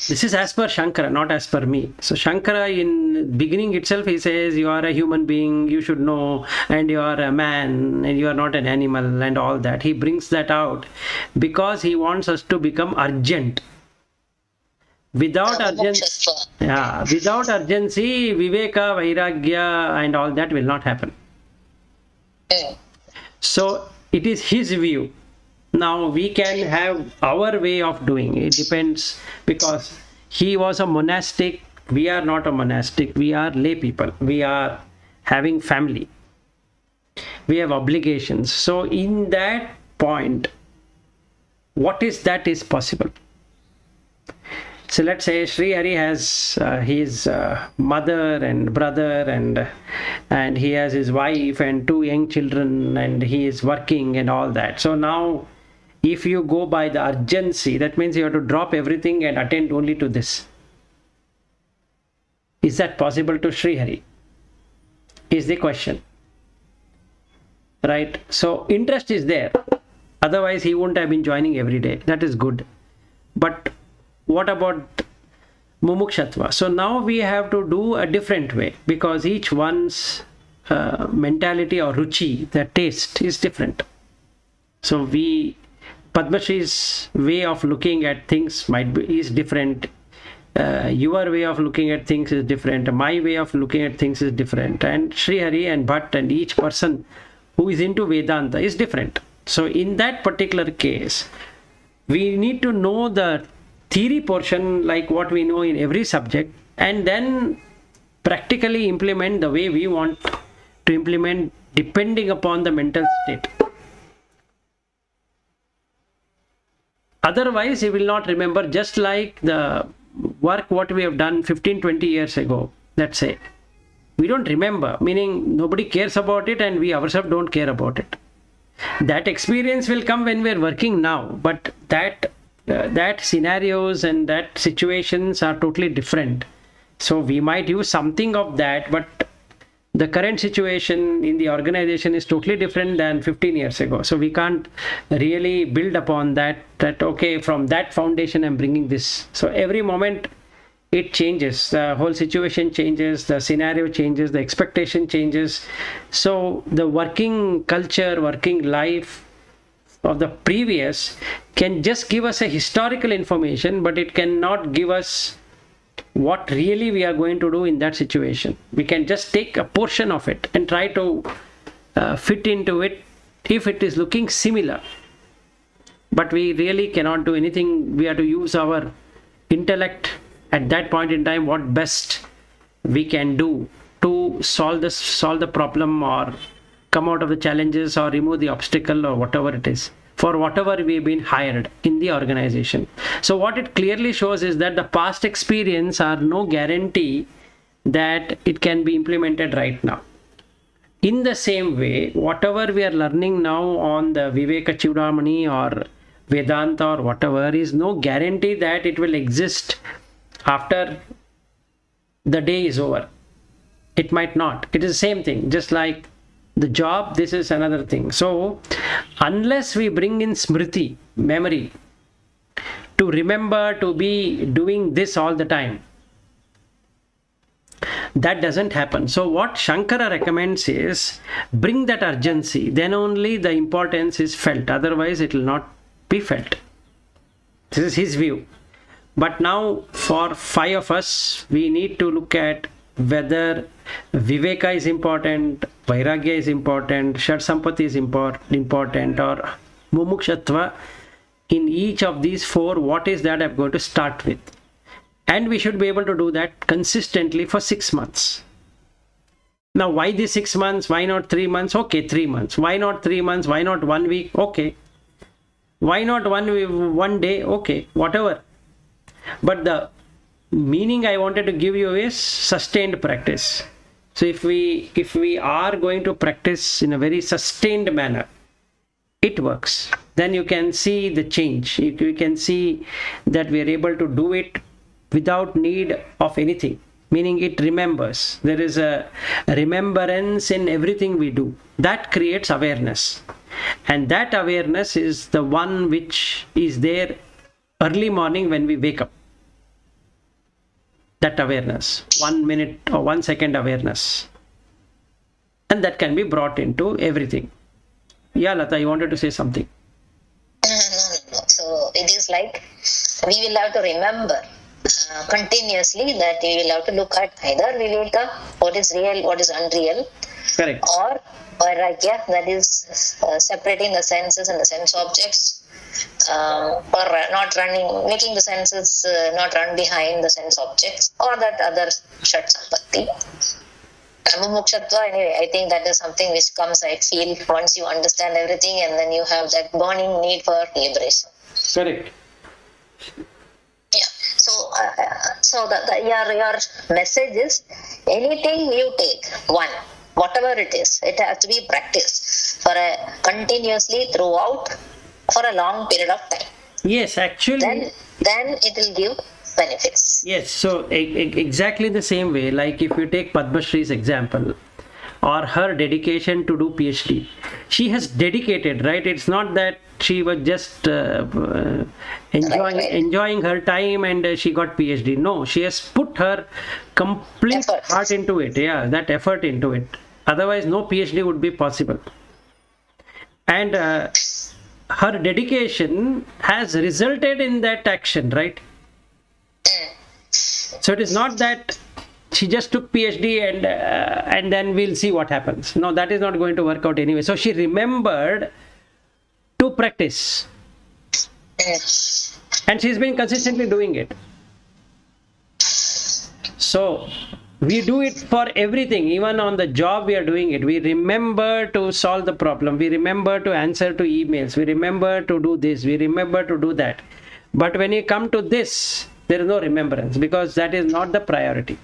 This is as per Shankara, not as per me. So Shankara, in beginning itself, he says you are a human being, you should know, and you are a man, and you are not an animal, and all that. He brings that out because he wants us to become urgent. Without urgency, Viveka, Vairagya, and all that will not happen. So it is his view. Now we can have our way of doing it. Depends, because he was a monastic. We are not a monastic. We are lay people. We are having family. We have obligations. So in that point, what is that is possible? So let's say Sri Hari has his mother and brother and he has his wife and 2 young children and he is working and all that. So now if you go by the urgency, that means you have to drop everything and attend only to this. Is that possible to Sri Hari? Is the question. Right? So interest is there. Otherwise he wouldn't have been joining every day. That is good. But what about mumukshatva? So now we have to do a different way, because each one's mentality or ruchi, the taste is different. So Padmashri's way of looking at things is different. Your way of looking at things is different. My way of looking at things is different. And Sri Hari and Bhatt and each person who is into Vedanta is different. So in that particular case, we need to know the theory portion like what we know in every subject, and then practically implement the way we want to implement depending upon the mental state. Otherwise, you will not remember, just like the work what we have done 15-20 years ago, let's say. We don't remember, meaning nobody cares about it and we ourselves don't care about it. That experience will come when we are working now, but that scenarios and that situations are totally different So we might use something of that, but the current situation in the organization is totally different than 15 years ago. So we can't really build upon that okay, from that foundation I'm bringing this. So every moment it changes, the whole situation changes, the scenario changes, the expectation changes. So the working culture, working life of the previous can just give us a historical information, but it cannot give us what really we are going to do in that situation. We can just take a portion of it and try to fit into it if it is looking similar. But we really cannot do anything. We have to use our intellect at that point in time, what best we can do to solve the problem, or come out of the challenges, or remove the obstacle, or whatever it is, for whatever we've been hired in the organization. So what it clearly shows is that the past experience are no guarantee that it can be implemented right now. In the same way, whatever we are learning now on the Vivekachudamani or Vedanta or whatever is no guarantee that it will exist after the day is over. It might not. It is the same thing. Just like the job, this is another thing. So unless we bring in smriti, memory, to remember to be doing this all the time, that doesn't happen. So what Shankara recommends is bring that urgency, then only the importance is felt. Otherwise it will not be felt. This is his view. But now for 5 of us, we need to look at whether Viveka is important, Vairagya is important, Shad Sampati is important, or Mumukshatva. In each of these 4, what is that I'm going to start with? And we should be able to do that consistently for 6 months. Now, why these 6 months? Why not 3 months? Okay, 3 months. Why not 3 months? Why not 1 week? Okay. Why not one day? Okay, whatever. But the meaning I wanted to give you is sustained practice. So if we are going to practice in a very sustained manner, it works. Then you can see the change. You can see that we are able to do it without need of anything. Meaning it remembers. There is a remembrance in everything we do. That creates awareness. And that awareness is the one which is there early morning when we wake up. That awareness, 1 minute or 1 second awareness. And that can be brought into everything. Yeah, Lata, you wanted to say something. No. So it is like we will have to remember continuously that we will have to look at either Viveka, what is real, what is unreal, Correct. or Vairagya, that is separating the senses and the sense objects, or not running, making the senses not run behind the sense objects, or that other Shat Sampatti. Mumukshatva, anyway, I think that is something which comes, I feel, once you understand everything and then you have that burning need for liberation. Correct. Yeah. So your message is anything you take, whatever it is, it has to be practiced for continuously throughout for a long period of time. Yes, actually. Then it will give benefits. Yes, so exactly the same way, like if you take Padma Shree's example, or her dedication to do PhD. She has dedicated, right? It's not that she was just enjoying her time and she got PhD. No, she has put her complete heart into it. Yeah, that effort into it. Otherwise, no PhD would be possible. And her dedication has resulted in that action, right? So it is not that she just took PhD and then we'll see what happens. No, that is not going to work out anyway. So she remembered to practice. And she's been consistently doing it. So we do it for everything. Even on the job we are doing it. We remember to solve the problem. We remember to answer to emails. We remember to do this. We remember to do that. But when you come to this, there is no remembrance because that is not the priority.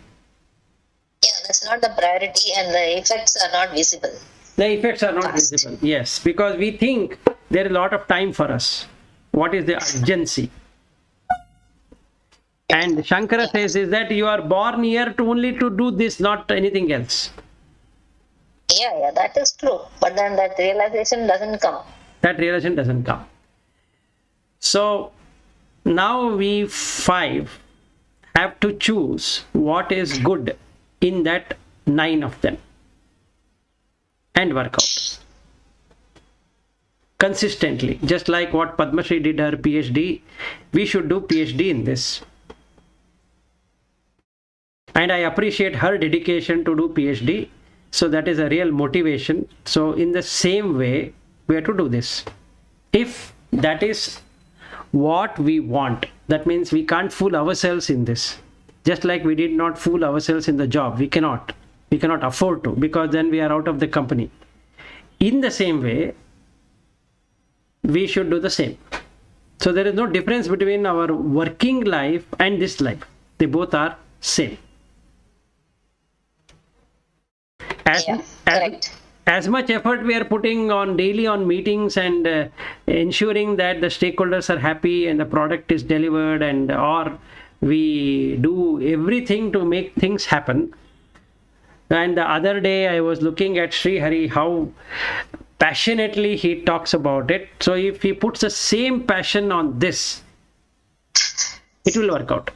Yeah, that's not the priority and the effects are not visible. The effects are not visible, yes, because we think there is a lot of time for us. What is the urgency? And Shankara says is that you are born here to only to do this, not anything else. Yeah, that is true. But then that realization doesn't come. That realization doesn't come. So now we 5 have to choose what is good in that 9 of them and work out consistently. Just like what Padma Shri did her PhD, we should do PhD in this. And I appreciate her dedication to do PhD. So that is a real motivation. So in the same way, we have to do this. If that is what we want, that means we can't fool ourselves in this. Just like we did not fool ourselves in the job. We cannot afford to, because then we are out of the company. In the same way, we should do the same. So there is no difference between our working life and this life. They both are same. As much effort we are putting on daily on meetings and ensuring that the stakeholders are happy and the product is delivered, and or we do everything to make things happen. And the other day I was looking at Sri Hari, how passionately he talks about it. So if he puts the same passion on this, it will work out.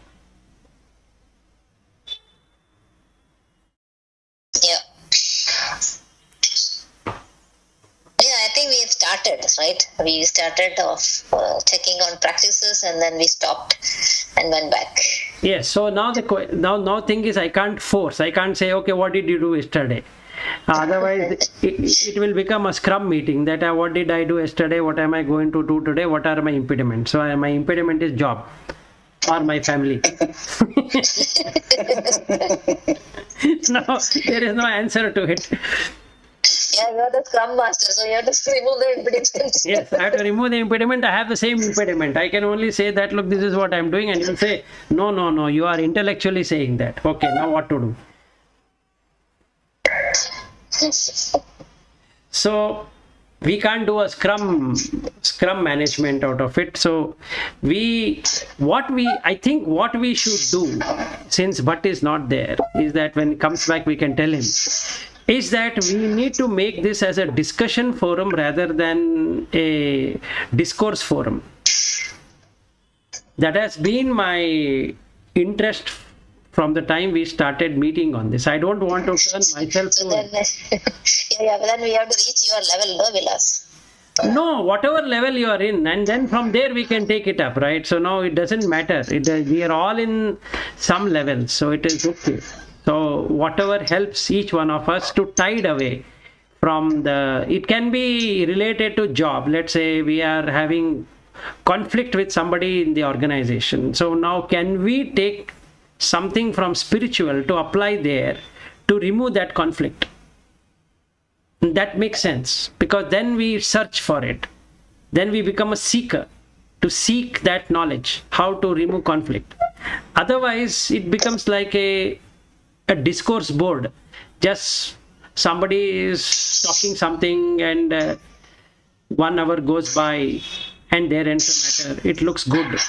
I think we have started, right? We started off checking on practices, and then we stopped and went back. Yes. So now now thing is, I can't force. I can't say, okay, what did you do yesterday? Otherwise, it will become a scrum meeting. That what did I do yesterday? What am I going to do today? What are my impediments? So my impediment is job or my family. No, there is no answer to it. Yeah, you are the Scrum Master, so you have to remove the impediment. Yes, I have to remove the impediment. I have the same impediment. I can only say that, look, this is what I'm doing, and you'll say, no, you are intellectually saying that. Okay, now what to do? So we can't do a scrum management out of it. So I think what we should do, since Bhatt is not there, is that when he comes back we can tell him, is that we need to make this as a discussion forum rather than a discourse forum. That has been my interest from the time we started meeting on this. I don't want to turn myself so then, then we have to reach your level, no, Vilas? No, whatever level you are in, and then from there we can take it up, right? So now it doesn't matter. We are all in some level, so it is okay. So whatever helps each one of us to tide away from it can be related to job. Let's say we are having conflict with somebody in the organization. So now can we take something from spiritual to apply there to remove that conflict? That makes sense, because then we search for it. Then we become a seeker to seek that knowledge, how to remove conflict. Otherwise, it becomes like a discourse board. Just somebody is talking something and 1 hour goes by and there ends the matter. It looks good.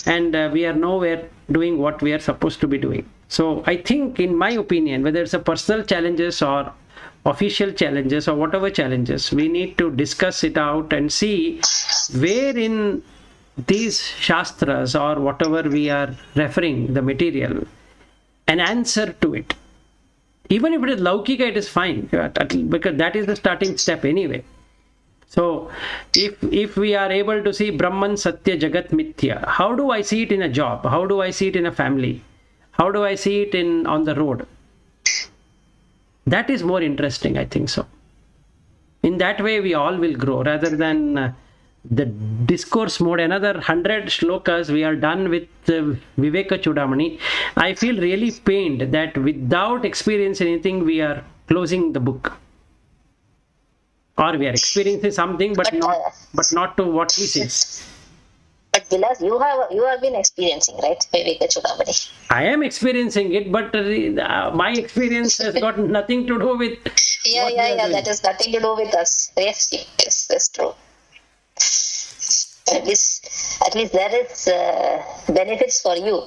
And we are nowhere doing what we are supposed to be doing. So I think, in my opinion, whether it's a personal challenges or official challenges or whatever challenges, we need to discuss it out and see where in these shastras or whatever we are referring the material, an answer to it. Even if it is Laukika, it is fine, because that is the starting step anyway. So if we are able to see Brahman Satya Jagat Mithya, how do I see it in a job? How do I see it in a family? How do I see it on the road? That is more interesting, I think so. In that way, we all will grow, rather than the discourse mode. Another 100 shlokas, we are done with Vivekachudamani. I feel really pained that without experiencing anything, we are closing the book. Or we are experiencing something, but not to what he says. But Vilas, you have been experiencing, right, Vivekachudamani? I am experiencing it, but my experience has got nothing to do with. Yeah. That has nothing to do with us. Yes, that's true. At least there is benefits for you.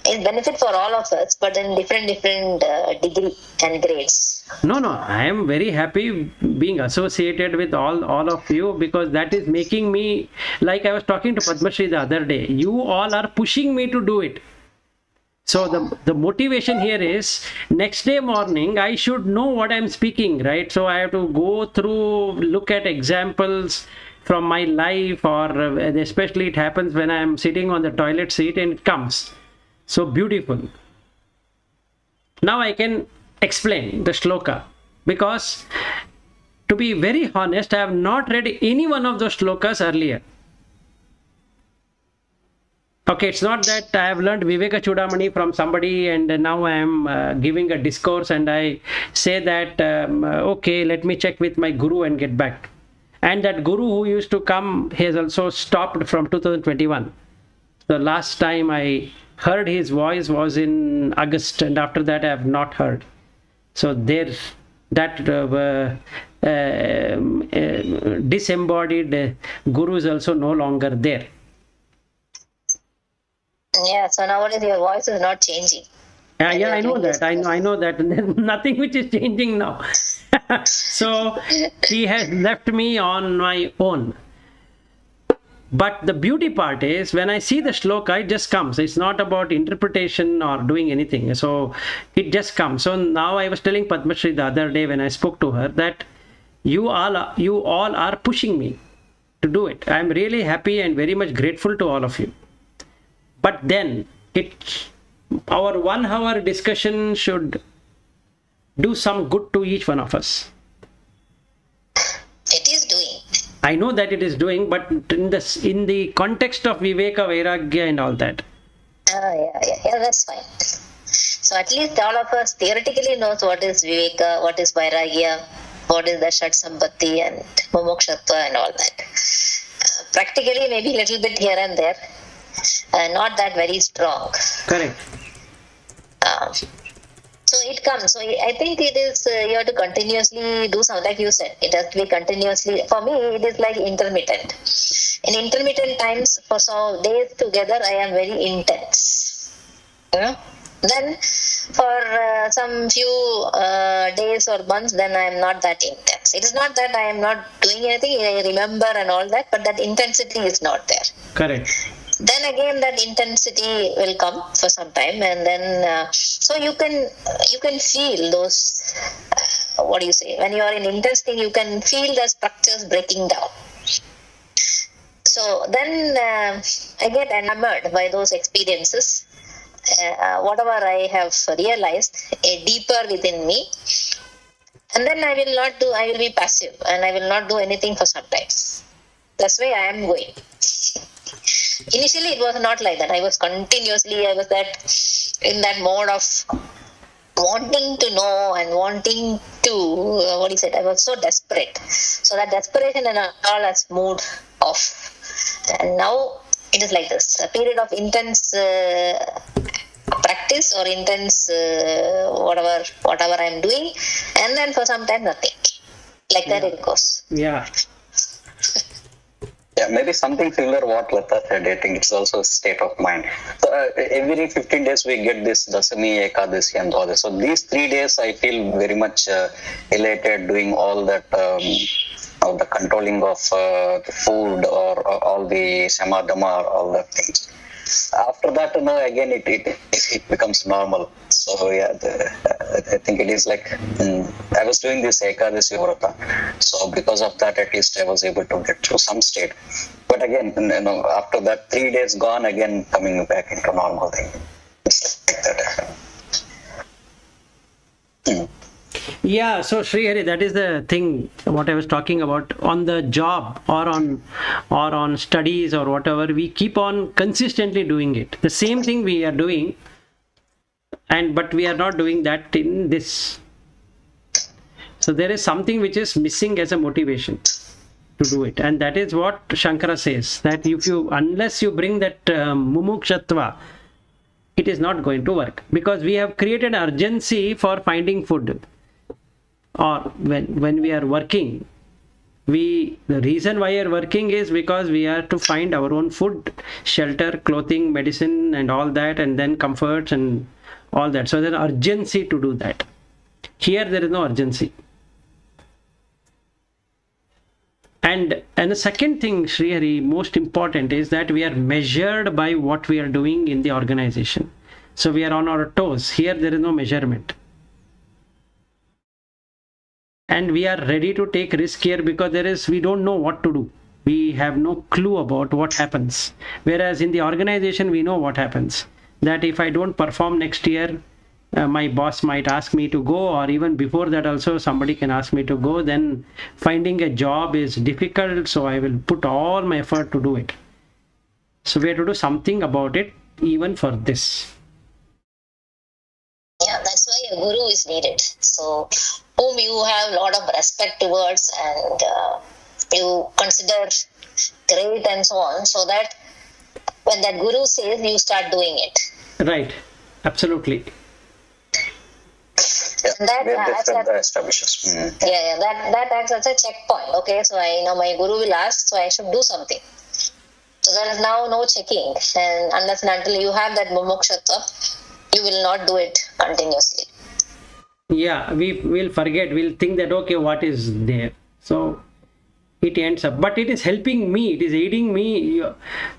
It's benefit for all of us, but in different degree and grades. No, I am very happy being associated with all of you, because that is making me, like I was talking to Padma Shri the other day, you all are pushing me to do it. So the motivation here is next day morning I should know what I'm speaking, right? So I have to go through, look at examples from my life, or especially it happens when I'm sitting on the toilet seat and it comes so beautiful. Now I can explain the shloka, because to be very honest, I have not read any one of those shlokas earlier. Okay, it's not that I have learned Vivekachudamani from somebody and now I am giving a discourse and I say that, okay, let me check with my guru and get back. And that guru who used to come has also stopped from 2021. The last time I heard his voice was in August, and after that I have not heard. So there, that disembodied guru is also no longer there. Yeah, so nowadays your voice is not changing. Yeah, I know that. I know that. There's nothing which is changing now. So he has left me on my own. But the beauty part is when I see the shloka, it just comes. It's not about interpretation or doing anything. So it just comes. So now I was telling Padma Shri the other day when I spoke to her that you all are pushing me to do it. I'm really happy and very much grateful to all of you. But then our 1 hour discussion should do some good to each one of us. It is doing. I know that it is doing, but in the context of Viveka, Vairagya and all that. Yeah, that's fine. So at least all of us theoretically knows what is Viveka, what is Vairagya, what is the Shat Sambhati and Mumukshatva and all that. Practically maybe a little bit here and there. Not that very strong. Correct. So it comes. So I think it is, you have to continuously do something, like you said. It has to be continuously. For me, it is like intermittent. In intermittent times, for some days together, I am very intense. Then for some few days or months, then I am not that intense. It is not that I am not doing anything, I remember and all that, but that intensity is not there. Correct. Then again that intensity will come for some time, and then so you can feel those what do you say, when you are in intense thing, you can feel the structures breaking down. So then I get enamored by those experiences, whatever I have realized deeper within me, and then I will be passive and I will not do anything for some time. That's why I am going. Initially, it was not like that. I was in that mode of wanting to know and wanting to, I was so desperate. So that desperation and all has moved off. And now it is like this, a period of intense practice or intense whatever I'm doing. And then for some time, nothing. Like that it goes. Yeah. Yeah, maybe something similar what Lata said. I think it's also a state of mind. So every 15 days we get this Dasami, Ekadasi and all this. So these 3 days I feel very much elated doing all that, all the controlling of the food or all the Samadama or all that things. After that, again it becomes normal. So yeah, I think it is like I was doing this Ekadasi Vrata. So because of that, at least I was able to get through some state. But again, after that 3 days gone, again coming back into normal thing. It's like that. Yeah, so Sri Hari, that is the thing what I was talking about. On the job or on studies or whatever, we keep on consistently doing it. The same thing we are doing, but we are not doing that in this. So there is something which is missing as a motivation to do it, and that is what Shankara says, that unless you bring that mumukshatva, it is not going to work, because we have created urgency for finding food. Or when we are working, The reason why we are working is because we are to find our own food, shelter, clothing, medicine, and all that, and then comforts and all that. So there's an urgency to do that. Here there is no urgency. And the second thing, Srihari, most important is that we are measured by what we are doing in the organization. So we are on our toes. Here there is no measurement. And we are ready to take risk here because we don't know what to do. We have no clue about what happens. Whereas in the organization, we know what happens. That if I don't perform next year, my boss might ask me to go, or even before that also somebody can ask me to go. Then finding a job is difficult, so I will put all my effort to do it. So we have to do something about it, even for this. Yeah, that's why a guru is needed. So, whom you have a lot of respect towards and you consider great and so on, so that when that guru says, you start doing it. Right, absolutely. That establishes. that acts as a checkpoint. Okay, so I know my guru will ask, so I should do something. So there is now no checking, and unless and until you have that mumukshatva, you will not do it continuously. Yeah, we will forget. We'll think that, okay, what is there? So it ends up. But it is helping me. It is aiding me.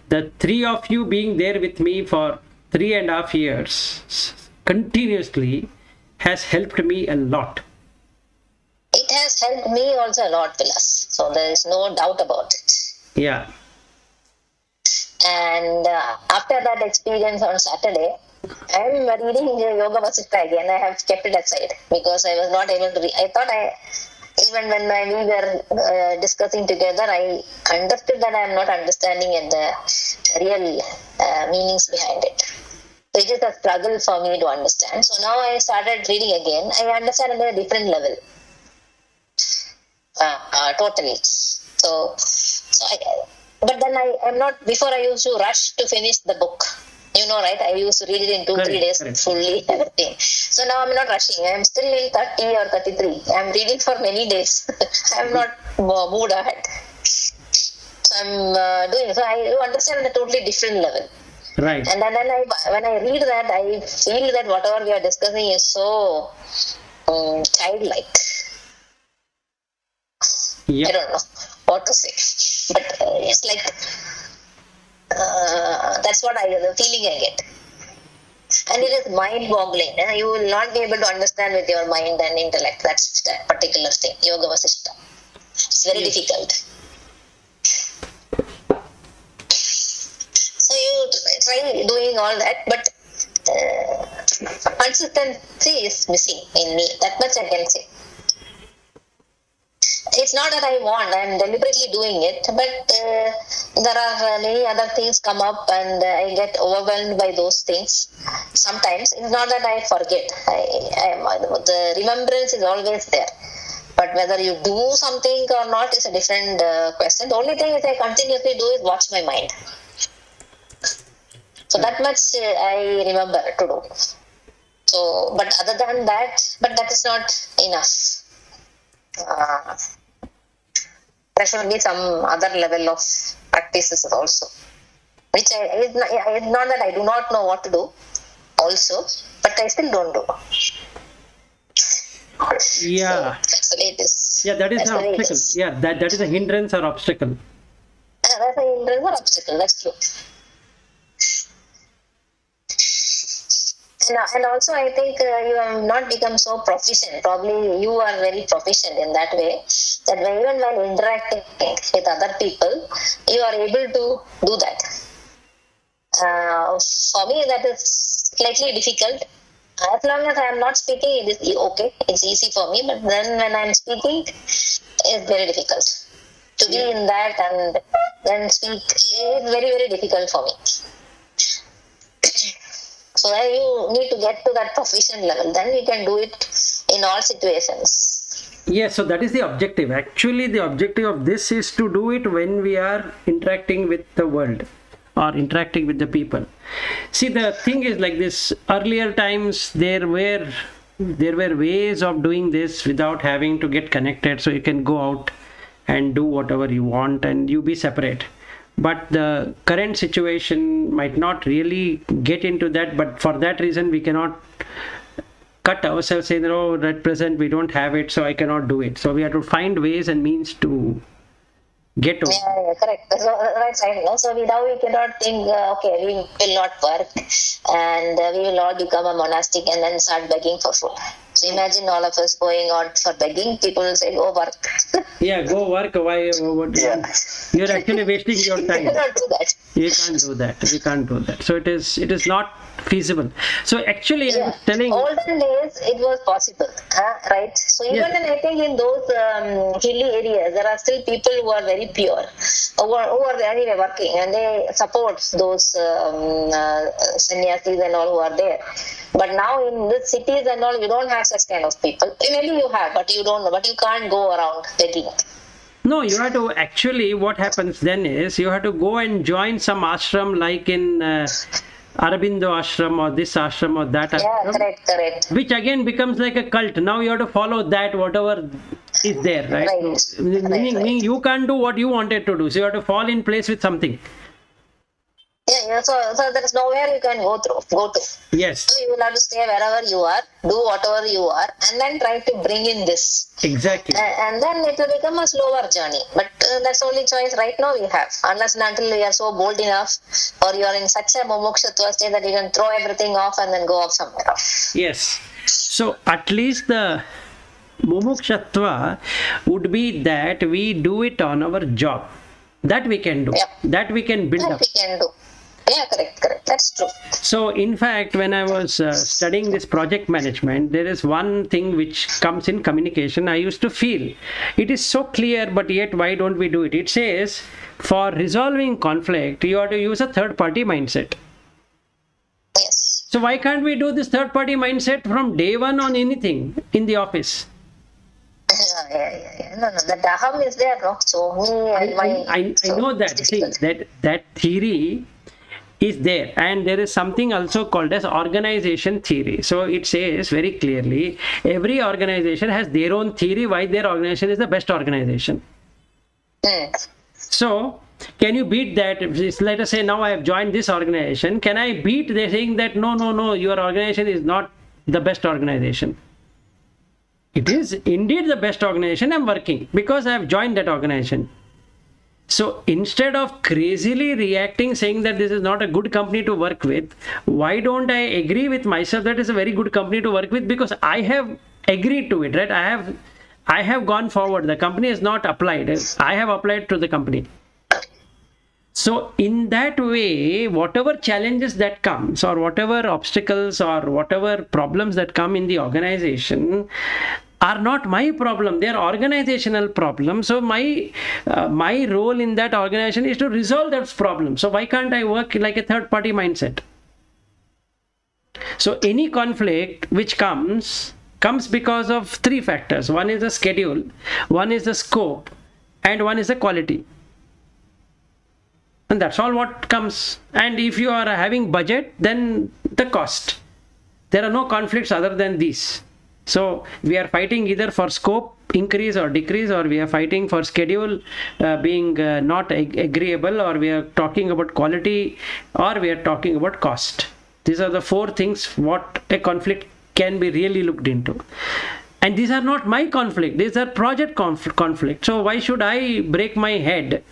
The three of you being there with me for 3.5 years continuously has helped me a lot. It has helped me also a lot, Vilas. So there is no doubt about it. Yeah. And after that experience on Saturday, I am reading Yoga Vasishtha again. I have kept it aside because I was not able to read. I thought even when we were discussing together, I understood that I am not understanding the real meanings behind it. So it is a struggle for me to understand. So now I started reading again. I understand at a different level. Totally. But then I am not, before I used to rush to finish the book. You know, right? I used to read it in 2-3 days fully, everything. So now I'm not rushing. I'm still in 30 or 33. I'm reading for many days. I'm not moved ahead. So I'm doing, so I understand at a totally different level. Right. And then when I read that, I feel that whatever we are discussing is so childlike. Yep. I don't know what to say. But it's like, that's what the feeling I get. And it is mind-boggling. You will not be able to understand with your mind and intellect. That's that particular thing, Yoga Vasishtha. It's very difficult. So you try doing all that, but consistency is missing in me. That much I can say. It's not that I want, I'm deliberately doing it, but there are many other things come up and I get overwhelmed by those things. Sometimes it's not that I forget. The remembrance is always there. But whether you do something or not is a different question. The only thing is I continuously do is watch my mind. So that much I remember to do. So, but other than that, but that is not enough. There should be some other level of practices also, which it's not that I do not know what to do also, but I still don't do. Yeah. So that's the way it is. Yeah, that is an obstacle. Yeah, that is a hindrance or obstacle. That's a hindrance or obstacle, that's true. And also I think you have not become so proficient. Probably you are very proficient in that way, that even while interacting with other people, you are able to do that. For me, that is slightly difficult. As long as I am not speaking, it is okay. It's easy for me. But then when I am speaking, it's very difficult. To be in that and then speak is very, very difficult for me. So you need to get to that proficient level. Then you can do it in all situations. Yes, so that is the objective. Actually, the objective of this is to do it when we are interacting with the world or interacting with the people. See, the thing is like this. Earlier times, there were ways of doing this without having to get connected. So you can go out and do whatever you want and you be separate. But the current situation might not really get into that, but for that reason we cannot cut ourselves saying, oh, at present we don't have it, so I cannot do it. So we have to find ways and means to get over. Yeah, correct. So, right. No? So now we cannot think, okay, we will not work and we will all become a monastic and then start begging for food. So imagine all of us going out for begging. People will say, go work. Yeah, go work. Why? You're actually wasting your time. You cannot do that. You can't do that. You can't do that. So it is not feasible. So actually, I was telling. Olden days, it was possible, right? So even I think in those hilly areas, there are still people who are very pure, who are anyway working, and they support those sannyasis and all who are there. But now in the cities and all, you don't have such kind of people. Maybe you have, but you don't know. But you can't go around begging. No, you have to actually, what happens then is you have to go and join some ashram like in Aurobindo ashram or this ashram or that ashram. Yeah, correct. Which again becomes like a cult. Now you have to follow that, whatever is there, right? So, meaning you can't do what you wanted to do. So you have to fall in place with something. Yeah, so there is nowhere you can go to. Yes. So you will have to stay wherever you are, do whatever you are, and then try to bring in this. Exactly. And then it will become a slower journey. But that's the only choice right now we have. Unless and until you are so bold enough, or you are in such a mumukshatva state that you can throw everything off and then go off somewhere else. Yes. So at least the mumukshatva would be that we do it on our job. That we can do. Yep. That we can build up. That we can do. Yeah, correct. That's true. So, in fact, when I was studying this project management, there is one thing which comes in communication. I used to feel it is so clear, but yet why don't we do it? It says, for resolving conflict, you have to use a third-party mindset. Yes. So, why can't we do this third-party mindset from day one on anything in the office? Yeah. No, the aham is there, no? So, me and my... I know that. See, that theory is there, and there is something also called as organization theory. So it says very clearly every organization has their own theory why their organization is the best organization. So can you beat that? Let us say now I have joined this organization. Can I beat they saying that no, your organization is not the best organization? It is indeed the best organization. I'm working because I have joined that organization. So instead of crazily reacting, saying that this is not a good company to work with, why don't I agree with myself that it's a very good company to work with because I have agreed to it, right? I have gone forward. The company has not applied. I have applied to the company. So in that way, whatever challenges that comes or whatever obstacles or whatever problems that come in the organization are not my problem. They are organizational problems. So my role in that organization is to resolve those problems. So why can't I work like a third party mindset? So any conflict which comes because of three factors. One is the schedule, one is the scope, and one is the quality. And that's all what comes. And if you are having budget, then the cost. There are no conflicts other than these. So we are fighting either for scope increase or decrease, or we are fighting for schedule being not agreeable, or we are talking about quality, or we are talking about cost. These are the four things what a conflict can be really looked into. And these are not my conflict. These are project conflict. So why should I break my head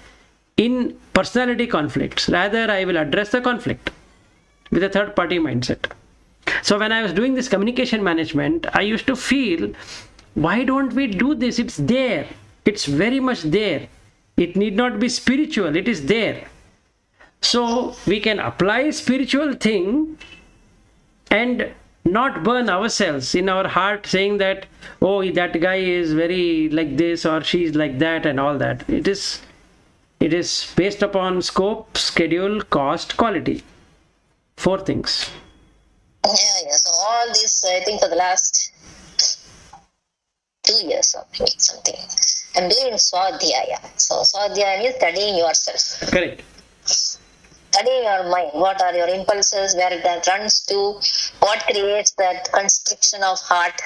in personality conflicts? Rather, I will address the conflict with a third party mindset. So when I was doing this communication management, I used to feel, why don't we do this? It's there. It's very much there. It need not be spiritual. It is there. So we can apply spiritual thing and not burn ourselves in our heart saying that, oh, that guy is very like this or she's like that and all that. It is based upon scope, schedule, cost, quality. Four things. Yeah. So all this, I think for the last 2 years or maybe something, I'm doing Swadhyaya. So Swadhyaya means studying yourself. Correct. Studying your mind. What are your impulses, where that runs to, what creates that constriction of heart,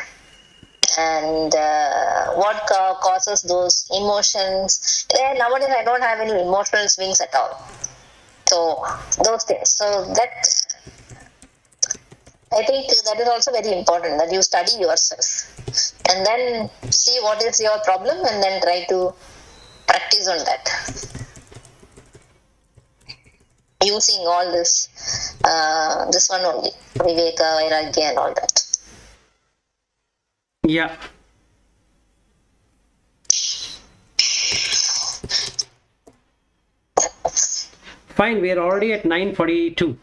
and what causes those emotions. Nowadays I don't have any emotional swings at all. So those things. So that, I think that is also very important, that you study yourself and then see what is your problem and then try to practice on that. Using all this, this one only, Viveka, Vairagya and all that. Yeah. Fine, we are already at 9:42.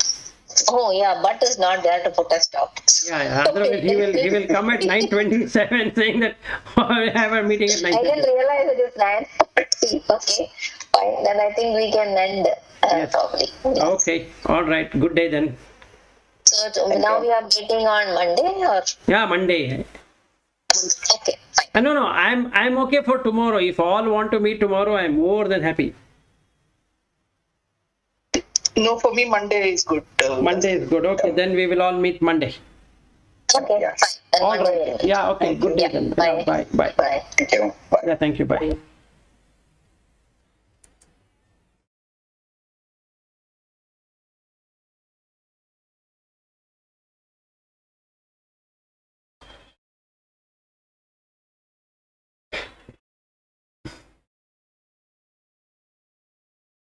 Oh yeah, but is not there to put a stop. Yeah, otherwise he will come at 9:27 saying that I have a meeting at 9:30. I didn't realize it is 9:40. Okay, fine. Then I think we can end Yes. probably. Yes. Okay, all right. Good day then. So now we are meeting on Monday or? Yeah, Monday. Okay, fine. No, I'm okay for tomorrow. If all want to meet tomorrow, I'm more than happy. No, for me, Monday is good. Monday is good. Okay, then we will all meet Monday. Okay, Yeah. fine. Then All Monday right. we'll meet. Yeah, okay. Good day Yeah, then. bye. Bye. Bye. Bye. Thank you. Bye. Yeah, thank you. Bye.